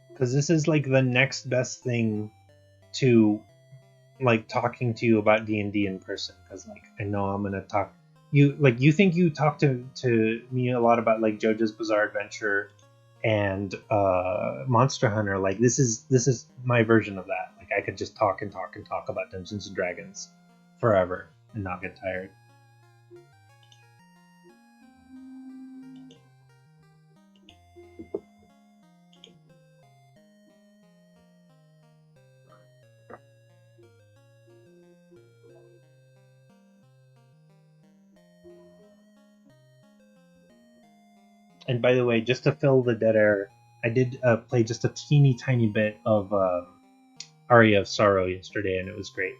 Because this is like the next best thing to like talking to you about D&D in person. Because like I know I'm gonna talk. You think you talk to me a lot about like JoJo's Bizarre Adventure and Monster Hunter. Like this is my version of that. Like I could just talk and talk and talk about Dungeons and Dragons forever and not get tired. And by the way, just to fill the dead air, I did play just a teeny tiny bit of Aria of Sorrow yesterday, and it was great.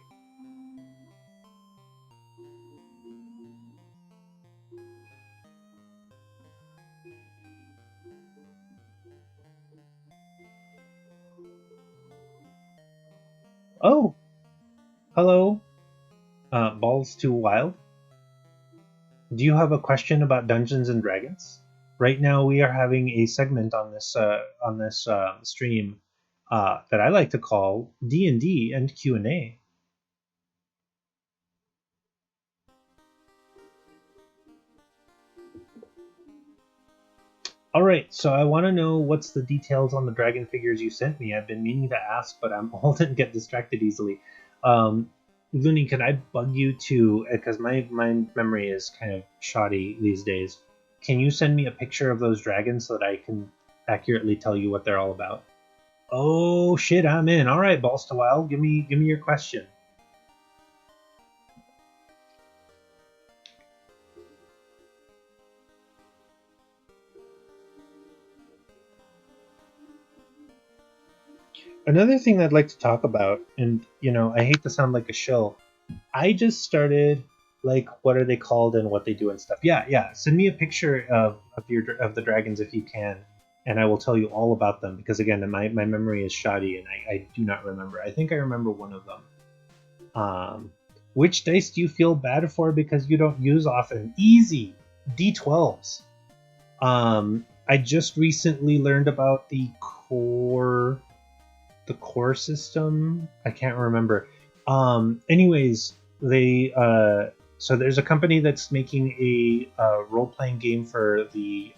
Oh, hello, Balls Too Wild. Do you have a question about Dungeons and Dragons? Right now, we are having a segment on this stream that I like to call D&D and Q&A. All right, so I want to know what's the details on the dragon figures you sent me. I've been meaning to ask, but I'm old and get distracted easily. Looney, can I bug you to, because my memory is kind of shoddy these days. Can you send me a picture of those dragons so that I can accurately tell you what they're all about? Oh shit, I'm in. All right, Balls to Wild, give me your question. Another thing I'd like to talk about, and I hate to sound like a shill, I just started like what are they called and what they do and stuff. Yeah. Send me a picture of the dragons if you can, and I will tell you all about them because again, my memory is shoddy and I do not remember. I think I remember one of them. Which dice do you feel bad for because you don't use often? Easy, D12s. I just recently learned about the core system. I can't remember. Anyways, they so there's a company that's making a role-playing game for the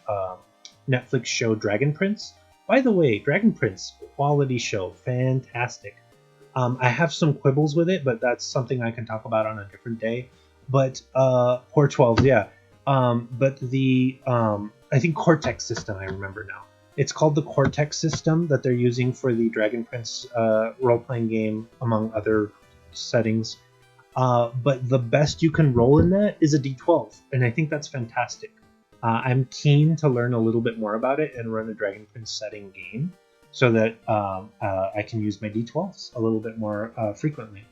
Netflix show Dragon Prince. By the way, Dragon Prince, quality show, fantastic. I have some quibbles with it, but that's something I can talk about on a different day. But Core 12s, yeah. But the I think Cortex system, I remember now. It's called the Cortex system that they're using for the Dragon Prince role-playing game, among other settings. But the best you can roll in that is a d12, and I think that's fantastic. I'm keen to learn a little bit more about it and run a Dragon Prince setting game so that I can use my d12s a little bit more frequently.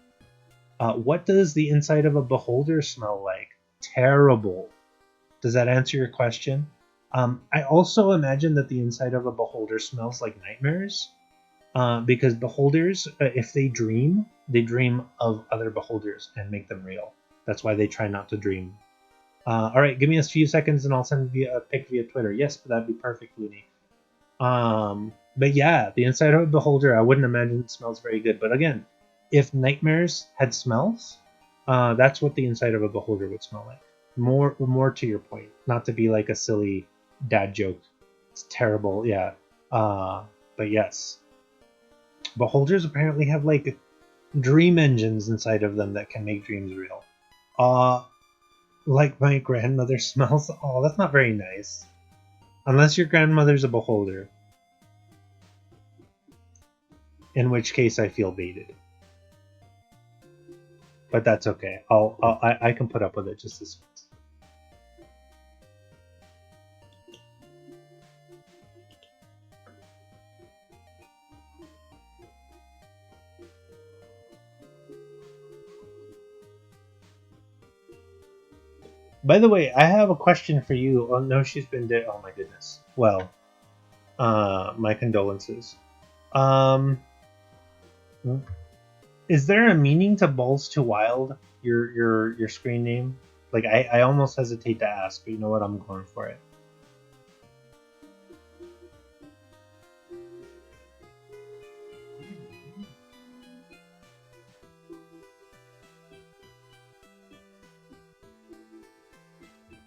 What does the inside of a beholder smell like? Terrible. Does that answer your question? I also imagine that the inside of a beholder smells like nightmares, because beholders, if they dream of other beholders and make them real. That's why they try not to dream. All right, give me a few seconds and I'll send you a pic via Twitter. Yes, but that'd be perfect, Looney. But yeah, the inside of a beholder, I wouldn't imagine it smells very good. But again, if nightmares had smells, that's what the inside of a beholder would smell like. More to your point, not to be like a silly dad joke. It's terrible, yeah. But yes, beholders apparently have like dream engines inside of them that can make dreams real. Like my grandmother smells. Oh, that's not very nice. Unless your grandmother's a beholder, in which case I feel baited. But that's okay. I can put up with it just as once. By the way, I have a question for you. Oh no, she's been dead. Oh my goodness. Well, my condolences. Is there a meaning to Balls Too Wild? Your screen name? Like I almost hesitate to ask, but you know what? I'm going for it.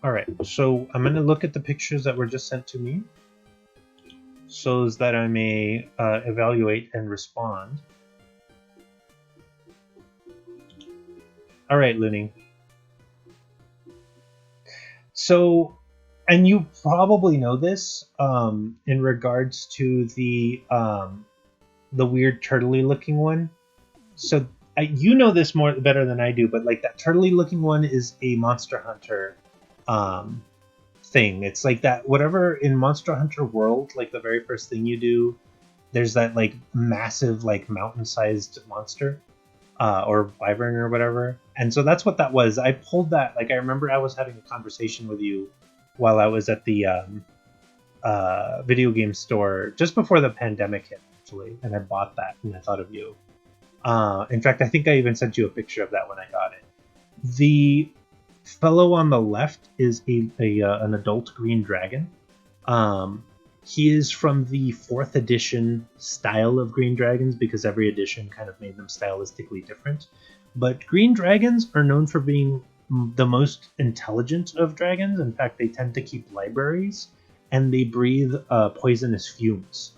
Alright, so I'm going to look at the pictures that were just sent to me so that I may evaluate and respond. Alright, Looney. So, and you probably know this in regards to the weird turtley looking one. So you know this better than I do, but like that turtley looking one is a Monster Hunter thing. It's like that whatever in Monster Hunter World, like the very first thing you do, there's that like massive like mountain-sized monster or wyvern or whatever. And so that's what that was. I pulled that. Like I remember I was having a conversation with you while I was at the video game store just before the pandemic hit, actually, and I bought that and I thought of you. In fact, I think I even sent you a picture of that when I got it. The fellow on the left is an adult green dragon. He is from the 4th edition style of green dragons because every edition kind of made them stylistically different. But green dragons are known for being the most intelligent of dragons. In fact, they tend to keep libraries and they breathe poisonous fumes.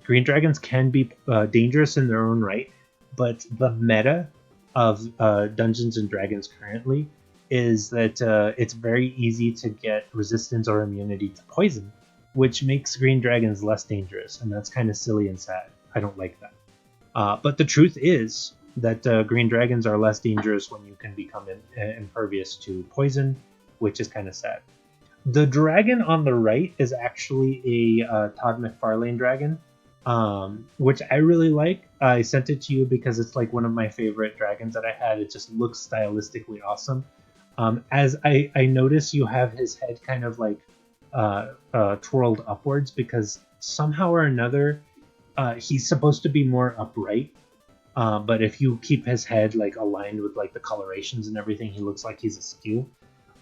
Green dragons can be dangerous in their own right, but the meta of Dungeons and Dragons currently is that it's very easy to get resistance or immunity to poison, which makes green dragons less dangerous, and that's kind of silly and sad. I don't like that. But the truth is that green dragons are less dangerous when you can become impervious to poison, which is kind of sad. The dragon on the right is actually a Todd McFarlane dragon, which I really like. I sent it to you because it's like one of my favorite dragons that I had. It just looks stylistically awesome. As I notice, you have his head kind of like twirled upwards because somehow or another he's supposed to be more upright. But if you keep his head like aligned with like the colorations and everything, he looks like he's askew.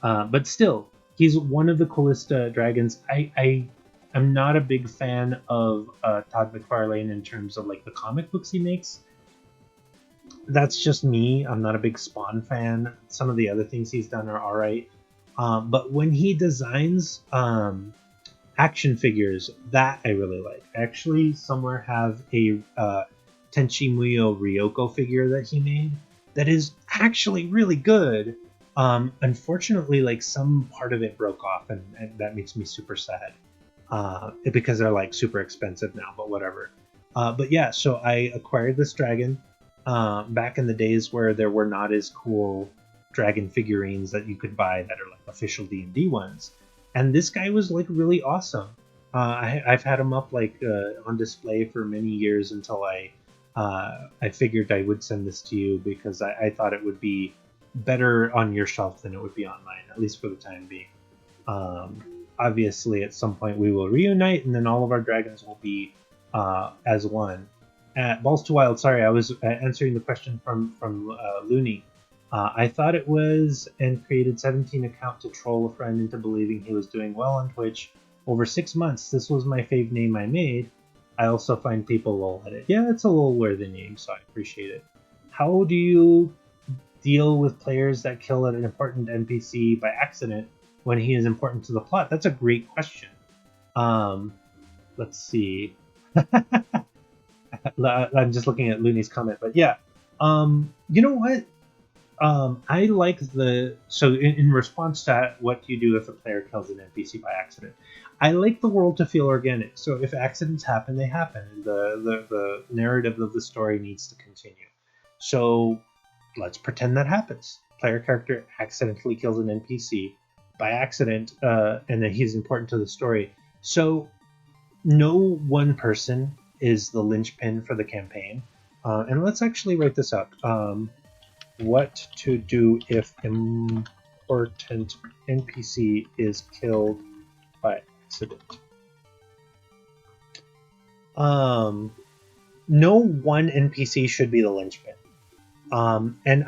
But still, he's one of the coolest dragons. I'm not a big fan of Todd McFarlane in terms of like the comic books he makes. That's just me. I'm not a big Spawn fan. Some of the other things he's done are alright. But when he designs action figures, that I really like. I actually somewhere have a Tenchi Muyo Ryoko figure that he made that is actually really good. Unfortunately, like some part of it broke off, and that makes me super sad. because they're like super expensive now, but whatever. But yeah, so I acquired this dragon back in the days where there were not as cool dragon figurines that you could buy that are like official D&D ones, and this guy was like really awesome. I've had him up like on display for many years until I figured I would send this to you because I thought it would be better on your shelf than it would be on mine, at least for the time being. Um, Obviously, at some point we will reunite, and then all of our dragons will be as one. Balls to Wild. Sorry, I was answering the question from Looney. I thought it was and created 17 account to troll a friend into believing he was doing well on Twitch. Over 6 months, this was my fave name I made. I also find people lol at it. Yeah, it's a lol worthy name, so I appreciate it. How do you deal with players that kill an important NPC by accident when he is important to the plot? That's a great question. Let's see. I'm just looking at Looney's comment, but yeah. You know what? I like so in response to what you do if a player kills an NPC by accident, I like the world to feel organic. So if accidents happen, they happen. The narrative of the story needs to continue. So let's pretend that happens. Player character accidentally kills an NPC by accident, and then he's important to the story. So no one person is the linchpin for the campaign. And let's actually write this out. What to do if important NPC is killed by accident. No one NPC should be the linchpin. And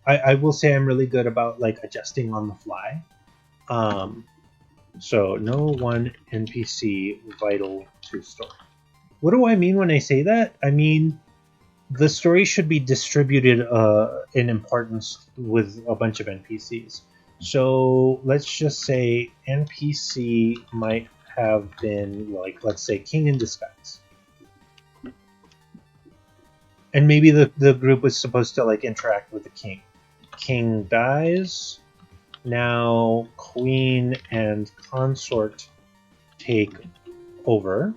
I will say I'm really good about like adjusting on the fly. So no one NPC vital to story. What do I mean when I say that? I mean the story should be distributed in importance with a bunch of NPCs. So let's just say NPC might have been like, let's say, King in Disguise. And maybe the group was supposed to like interact with the king. King dies. Now queen and consort take over.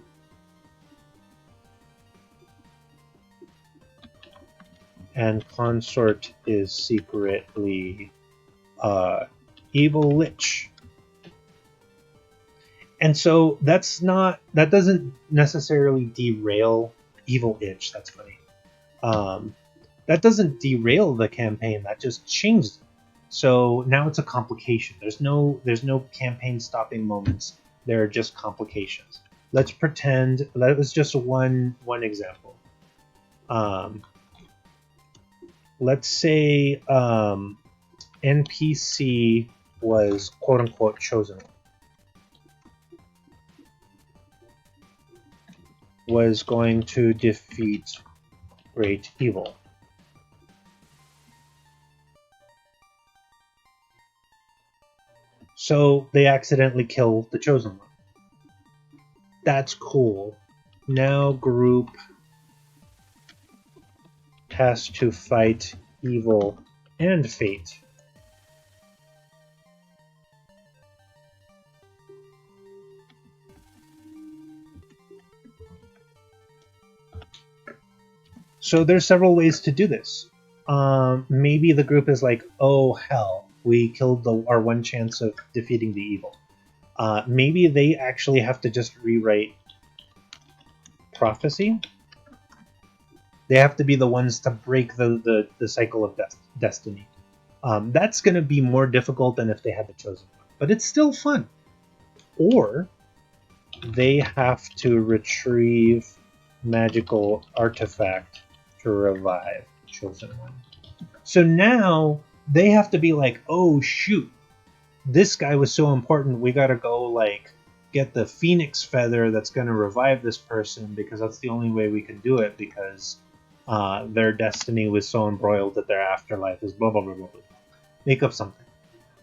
And consort is secretly evil lich. And so that doesn't necessarily derail evil itch. That's funny. That doesn't derail the campaign. That just changes it. So now it's a complication. There's no campaign stopping moments. There are just complications. Let's pretend that was just one example. Let's say NPC was quote unquote chosen one. Was going to defeat great evil. So they accidentally kill the chosen one. That's cool. Now group has to fight evil and fate. So there's several ways to do this. Maybe the group is like, oh hell, we killed our one chance of defeating the evil. Maybe they actually have to just rewrite prophecy. They have to be the ones to break the cycle of destiny. That's going to be more difficult than if they had the chosen one, but it's still fun. Or they have to retrieve magical artifact to revive chosen one. So now they have to be like, oh shoot, this guy was so important, we gotta go like get the phoenix feather that's gonna revive this person because that's the only way we can do it because their destiny was so embroiled that their afterlife is blah blah blah blah blah. Make up something.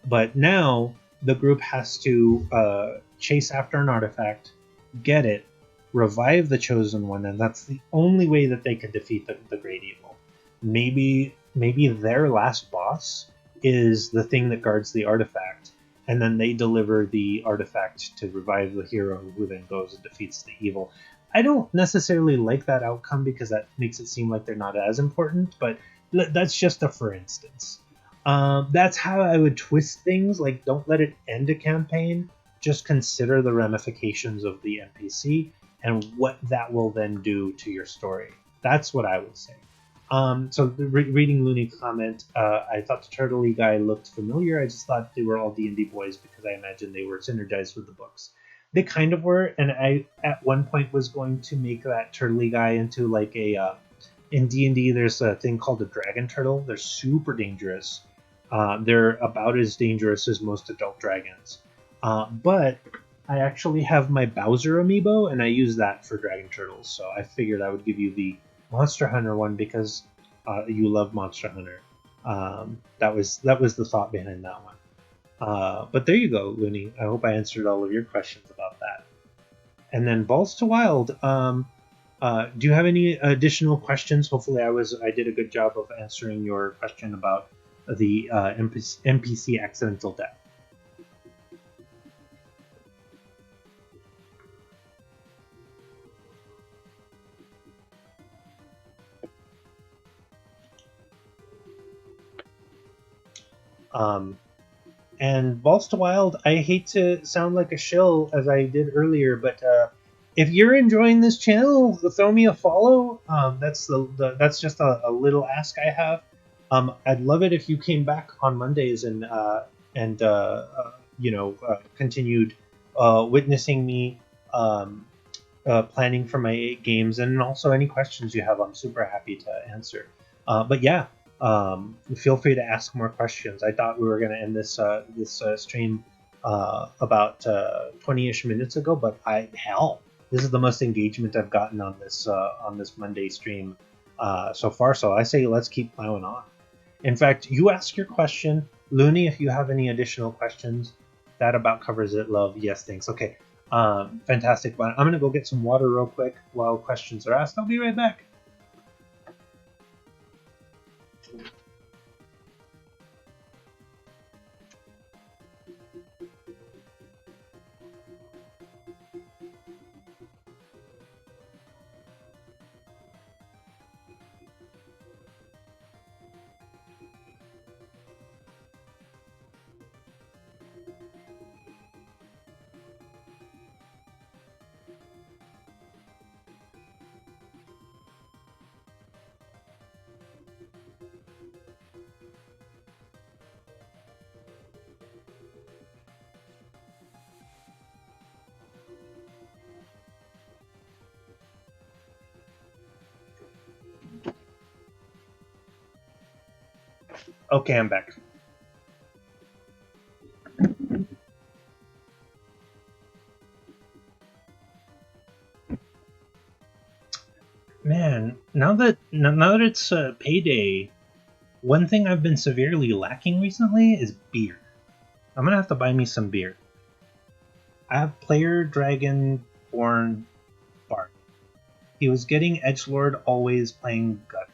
But now the group has to chase after an artifact, get it, revive the chosen one, and that's the only way that they can defeat the great evil. Maybe their last boss is the thing that guards the artifact, and then they deliver the artifact to revive the hero, who then goes and defeats the evil. I don't necessarily like that outcome because that makes it seem like they're not as important, but that's just a for instance. That's how I would twist things. Like, don't let it end a campaign. Just consider the ramifications of the NPC and what that will then do to your story. That's what I would say. So reading Looney's comment, I thought the Turtley guy looked familiar. I just thought they were all D&D boys because I imagined they were synergized with the books. They kind of were, and I at one point was going to make that Turtley guy into like a in D&D. There's a thing called a dragon turtle. They're super dangerous. They're about as dangerous as most adult dragons. But I actually have my Bowser amiibo, and I use that for dragon turtles. So I figured I would give you the Monster Hunter one because you love Monster Hunter. That was the thought behind that one. But there you go, Looney. I hope I answered all of your questions about that. And then Balls to Wild. Do you have any additional questions? Hopefully, I did a good job of answering your question about the NPC accidental death. And Balls to Wild, I hate to sound like a shill as I did earlier, but if you're enjoying this channel, throw me a follow. That's just a little ask I have. I'd love it if you came back on Mondays and continued witnessing me planning for my games, and also any questions you have. I'm super happy to answer. But yeah, feel free to ask more questions. I thought we were going to end this stream about 20-ish minutes ago, but this is the most engagement I've gotten on this Monday stream so far. So I say let's keep plowing on. In fact, you ask your question, Looney. If you have any additional questions, that about covers it. Love, yes, thanks. Okay, fantastic. But I'm gonna go get some water real quick while questions are asked. I'll be right back. Okay, I'm back. Man, now that it's payday, one thing I've been severely lacking recently is beer. I'm gonna have to buy me some beer. I have player Dragonborn Bard. He was getting Edgelord, always playing Gut.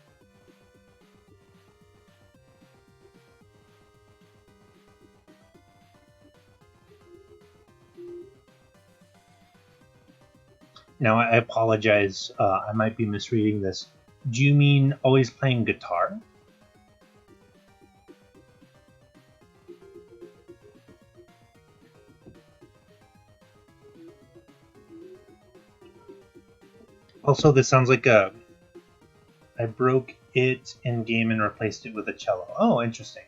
Now, I apologize. I might be misreading this. Do you mean always playing guitar? Also, this sounds like I broke it in game and replaced it with a cello. Oh, interesting.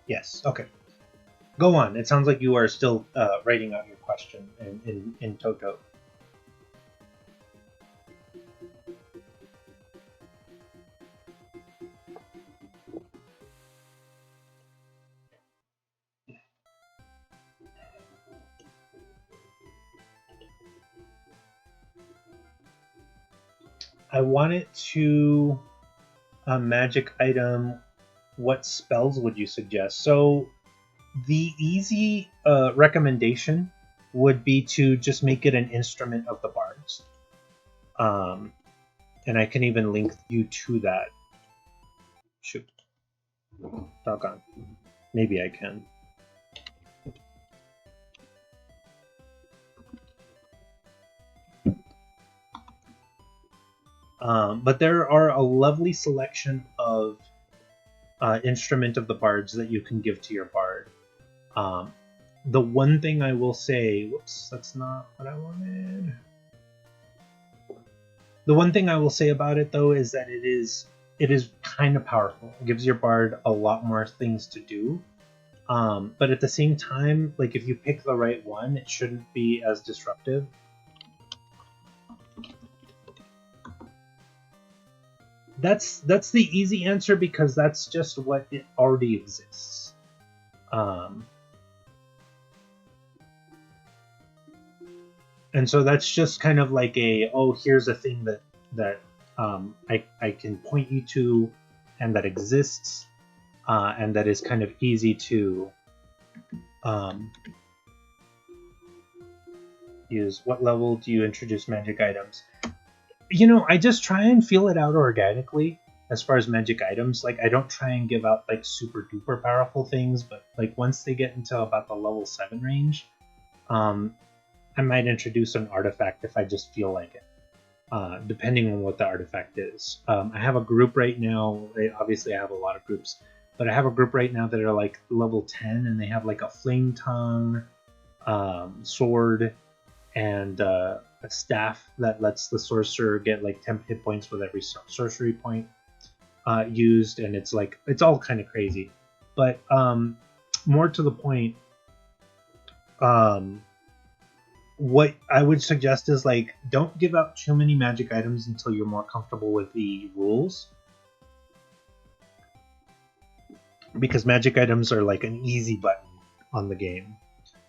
Yes. Okay. Go on. It sounds like you are still writing out your question in Toto. I want it to a magic item. What spells would you suggest? So the easy recommendation would be to just make it an instrument of the bards. And I can even link you to that. Shoot. Doggone. Maybe I can. But there are a lovely selection of Instrument of the Bards that you can give to your bard. The one thing I will say, whoops, that's not what I wanted. The one thing I will say about it though is that it is kind of powerful. It gives your bard a lot more things to do. But at the same time, like if you pick the right one, it shouldn't be as disruptive. That's the easy answer because that's just what it already exists. And so that's just kind of like a, oh, here's a thing that I can point you to, and that exists, and that is kind of easy to use. What level do you introduce magic items? You know, I just try and feel it out organically as far as magic items. Like, I don't try and give out like super duper powerful things, but like once they get into about the level 7 range, I might introduce an artifact if I just feel like it, depending on what the artifact is. I have a group right now. Obviously, I have a lot of groups, but I have a group right now that are like level 10, and they have like a flame tongue, sword, and a staff that lets the sorcerer get like 10 hit points with every sorcery point used, and it's like it's all kind of crazy. But more to the point, what I would suggest is like don't give out too many magic items until you're more comfortable with the rules, because magic items are like an easy button on the game.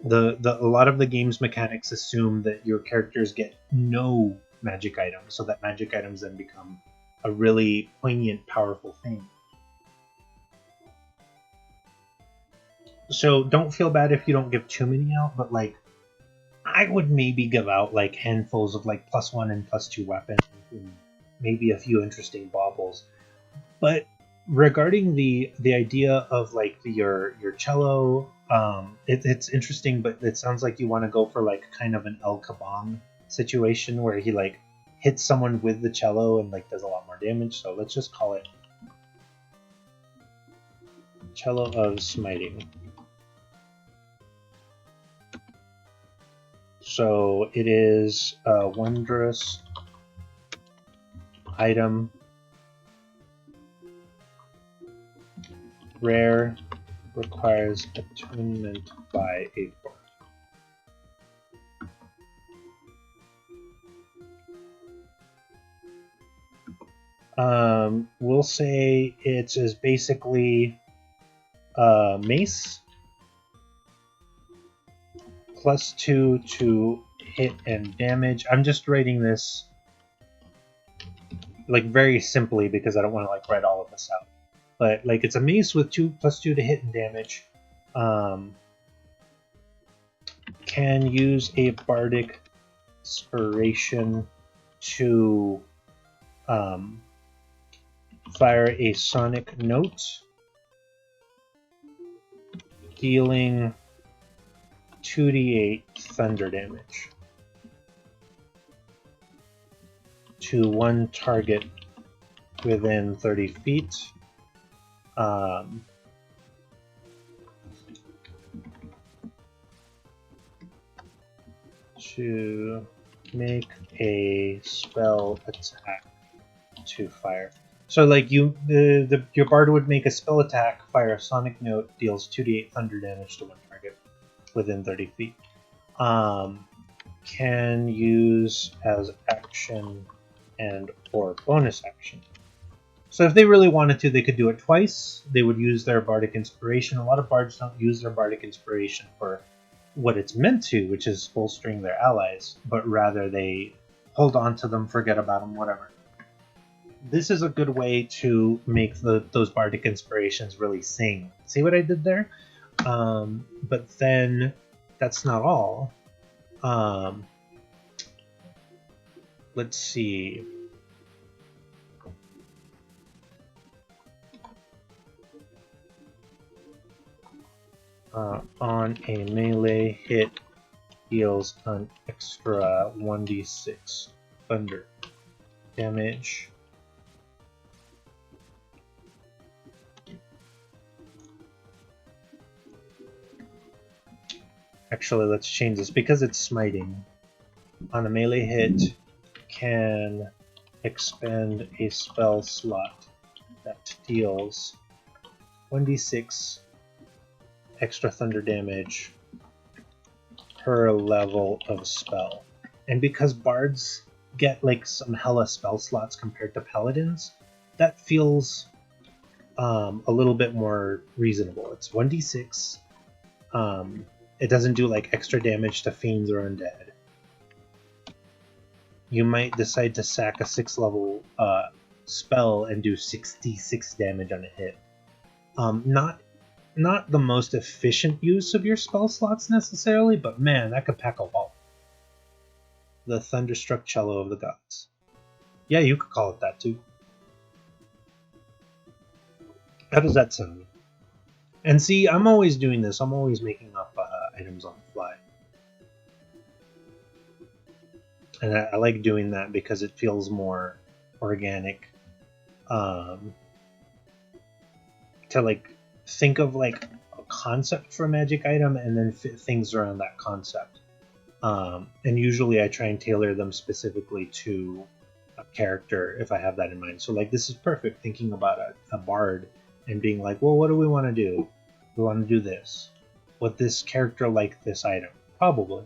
A lot of the game's mechanics assume that your characters get no magic items, so that magic items then become a really poignant, powerful thing. So don't feel bad if you don't give too many out, but like I would maybe give out like handfuls of like +1 and +2 weapons, and maybe a few interesting baubles. But regarding the idea of like your cello, it's interesting, but it sounds like you want to go for like kind of an El Kabong situation where he like hits someone with the cello and like does a lot more damage. So let's just call it Cello of Smiting. So it is a wondrous item, rare, requires attunement by a bard. We'll say it is basically a mace, +2 to hit and damage. I'm just writing this like very simply because I don't want to like write all of this out. But like it's a mace with +2 to hit and damage. Can use a bardic inspiration to fire a sonic note, dealing 2d8 thunder damage to one target within 30 feet. To make a spell attack to fire. So like your bard would make a spell attack, fire a sonic note, deals 2d8 thunder damage to one target within 30 feet. Can use as action and or bonus action. So if they really wanted to, they could do it twice. They would use their bardic inspiration. A lot of bards don't use their bardic inspiration for what it's meant to, which is bolstering their allies, but rather they hold on to them, forget about them, whatever. This is a good way to make those bardic inspirations really sing. See what I did there? But then that's not all. Let's see. on a melee hit deals an extra 1d6 thunder damage. Actually, let's change this because it's smiting. On a melee hit, can expend a spell slot that deals 1d6 extra thunder damage per level of spell. And because bards get like some hella spell slots compared to paladins, that feels a little bit more reasonable. It's 1d6. It doesn't do like extra damage to fiends or undead. You might decide to sack a 6th level spell and do 66 damage on a hit. Not the most efficient use of your spell slots necessarily, but man, that could pack a wall. The Thunderstruck Cello of the Gods. Yeah, you could call it that too. How does that sound? And see, I'm always doing this. I'm always making up items on the fly. And I like doing that because it feels more organic. To like think of like a concept for a magic item and then fit things around that concept. And usually I try and tailor them specifically to a character if I have that in mind. So like this is perfect, thinking about a bard and being like, well, what do we want to do? We want to do this. Would this character like this item? Probably.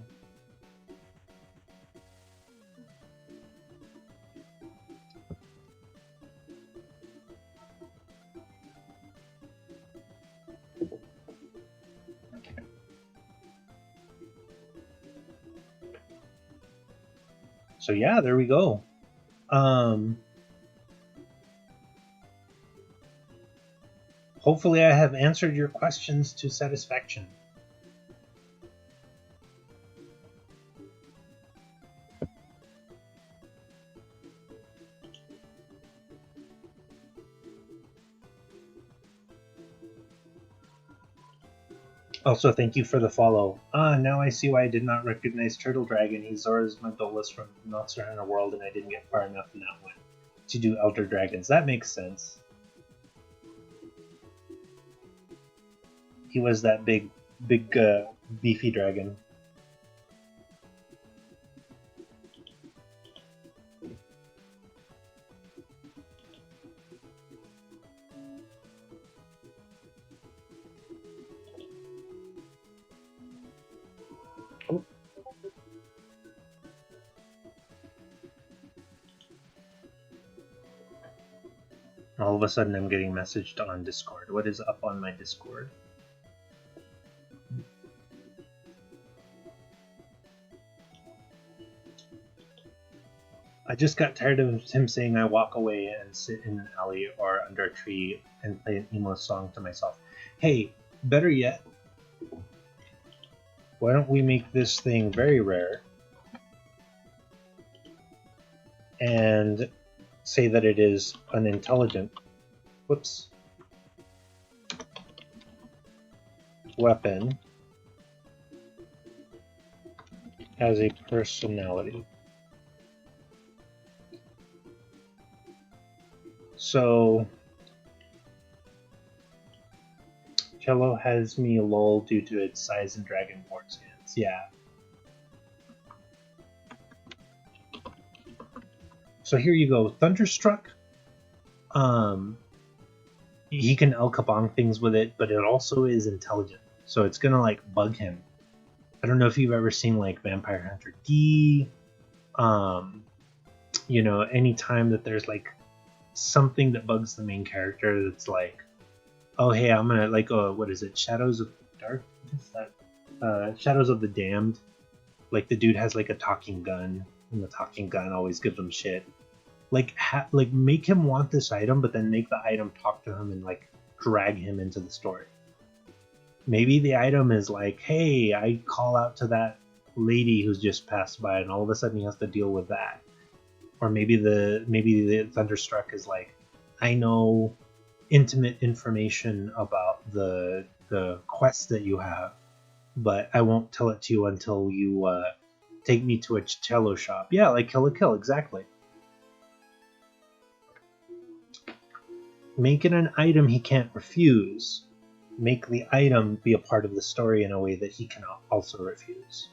So yeah, there we go. Hopefully I have answered your questions to satisfaction. Also, thank you for the follow. Now I see why I did not recognize Turtle Dragon. He's Zora's Mentalist from Monster Hunter World, and I didn't get far enough in that one to do Elder Dragons. That makes sense. He was that big, beefy dragon. All of a sudden I'm getting messaged on Discord. What is up on my Discord? I just got tired of him saying I walk away and sit in an alley or under a tree and play an emo song to myself. Hey, better yet, why don't we make this thing very rare and say that it is unintelligent. Whoops. Weapon has a personality. So Cello has me lol due to its size and Dragonborn skins. Yeah. So here you go. Thunderstruck. He can El Kabong things with it, but it also is intelligent. So it's gonna like bug him. I don't know if you've ever seen like Vampire Hunter D. You know, anytime that there's like something that bugs the main character that's like, oh hey, I'm gonna like what is it? Shadows of Dark? What is that? Shadows of the Damned. Like the dude has like a talking gun, and the talking gun always gives him shit. Like make him want this item, but then make the item talk to him and like drag him into the story. Maybe the item is like, hey, I call out to that lady who's just passed by, and all of a sudden he has to deal with that. Or maybe the Thunderstruck is like, I know intimate information about the the quest that you have, but I won't tell it to you until you take me to a cello shop. Yeah, like Kill la Kill, exactly. Make it an item he can't refuse. Make the item be a part of the story in a way that he can also refuse.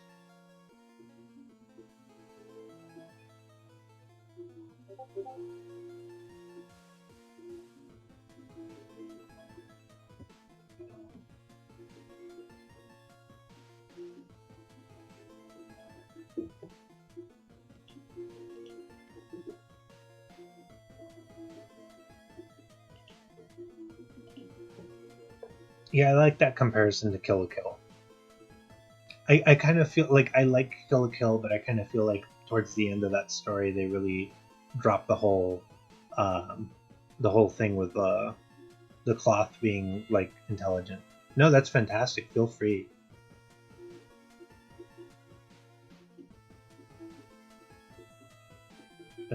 Yeah, I like that comparison to Kill la Kill. I kind of feel like I like Kill la Kill, but I kind of feel like towards the end of that story they really dropped um, the whole thing with the cloth being like intelligent. No, that's fantastic. Feel free.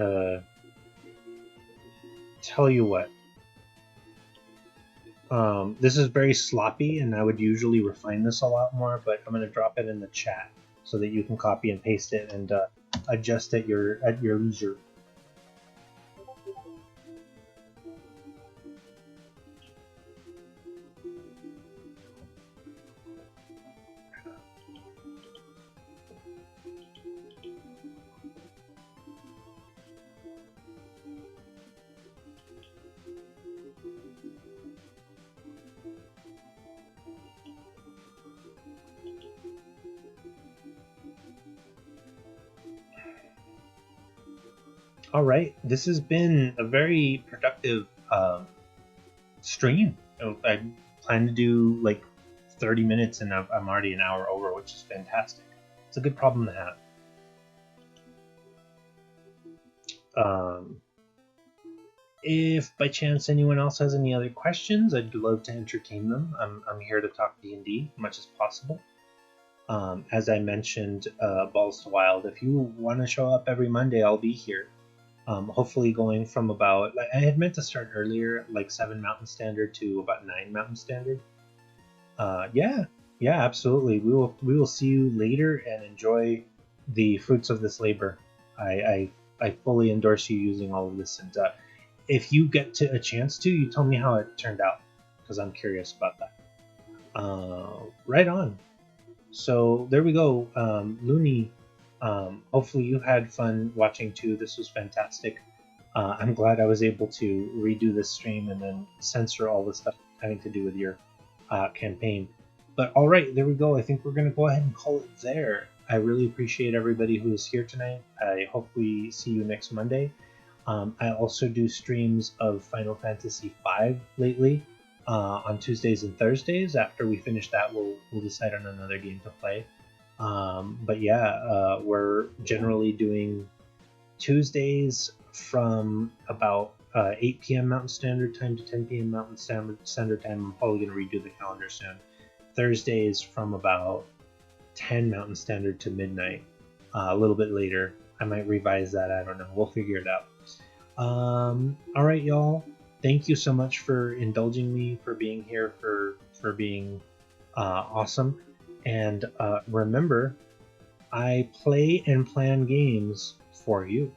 Uh, tell you what, this is very sloppy, and I would usually refine this a lot more, but I'm going to drop it in the chat so that you can copy and paste it and adjust at your leisure. All right, this has been a very productive stream. I plan to do like 30 minutes, and I'm already an hour over, which is fantastic. It's a good problem to have. If by chance anyone else has any other questions, I'd love to entertain them. I'm here to talk D&D as much as possible. As I mentioned, Balls to Wild, if you want to show up every Monday, I'll be here. Hopefully going from about, like, I had meant to start earlier, like 7 Mountain Standard to about 9 Mountain Standard. Yeah, absolutely. We will see you later and enjoy the fruits of this labor. I fully endorse you using all of this, and if you get to a chance to, you tell me how it turned out, because I'm curious about that. Right on. So there we go, Looney. Hopefully you had fun watching too. This was fantastic. I'm glad I was able to redo this stream and then censor all the stuff having to do with your campaign. But all right, there we go. I think we're going to go ahead and call it there. I really appreciate everybody who is here tonight. I hope we see you next Monday. I also do streams of Final Fantasy V lately on Tuesdays and Thursdays. After we finish that, we'll decide on another game to play. But yeah, we're generally doing Tuesdays from about 8 p.m. Mountain Standard Time to 10 p.m. Mountain Standard Time. I'm probably going to redo the calendar soon. Thursdays from about 10 Mountain Standard to midnight. A little bit later. I might revise that. I don't know. We'll figure it out. All right, y'all. Thank you so much for indulging me, for being here, for being awesome. And remember, I play and plan games for you.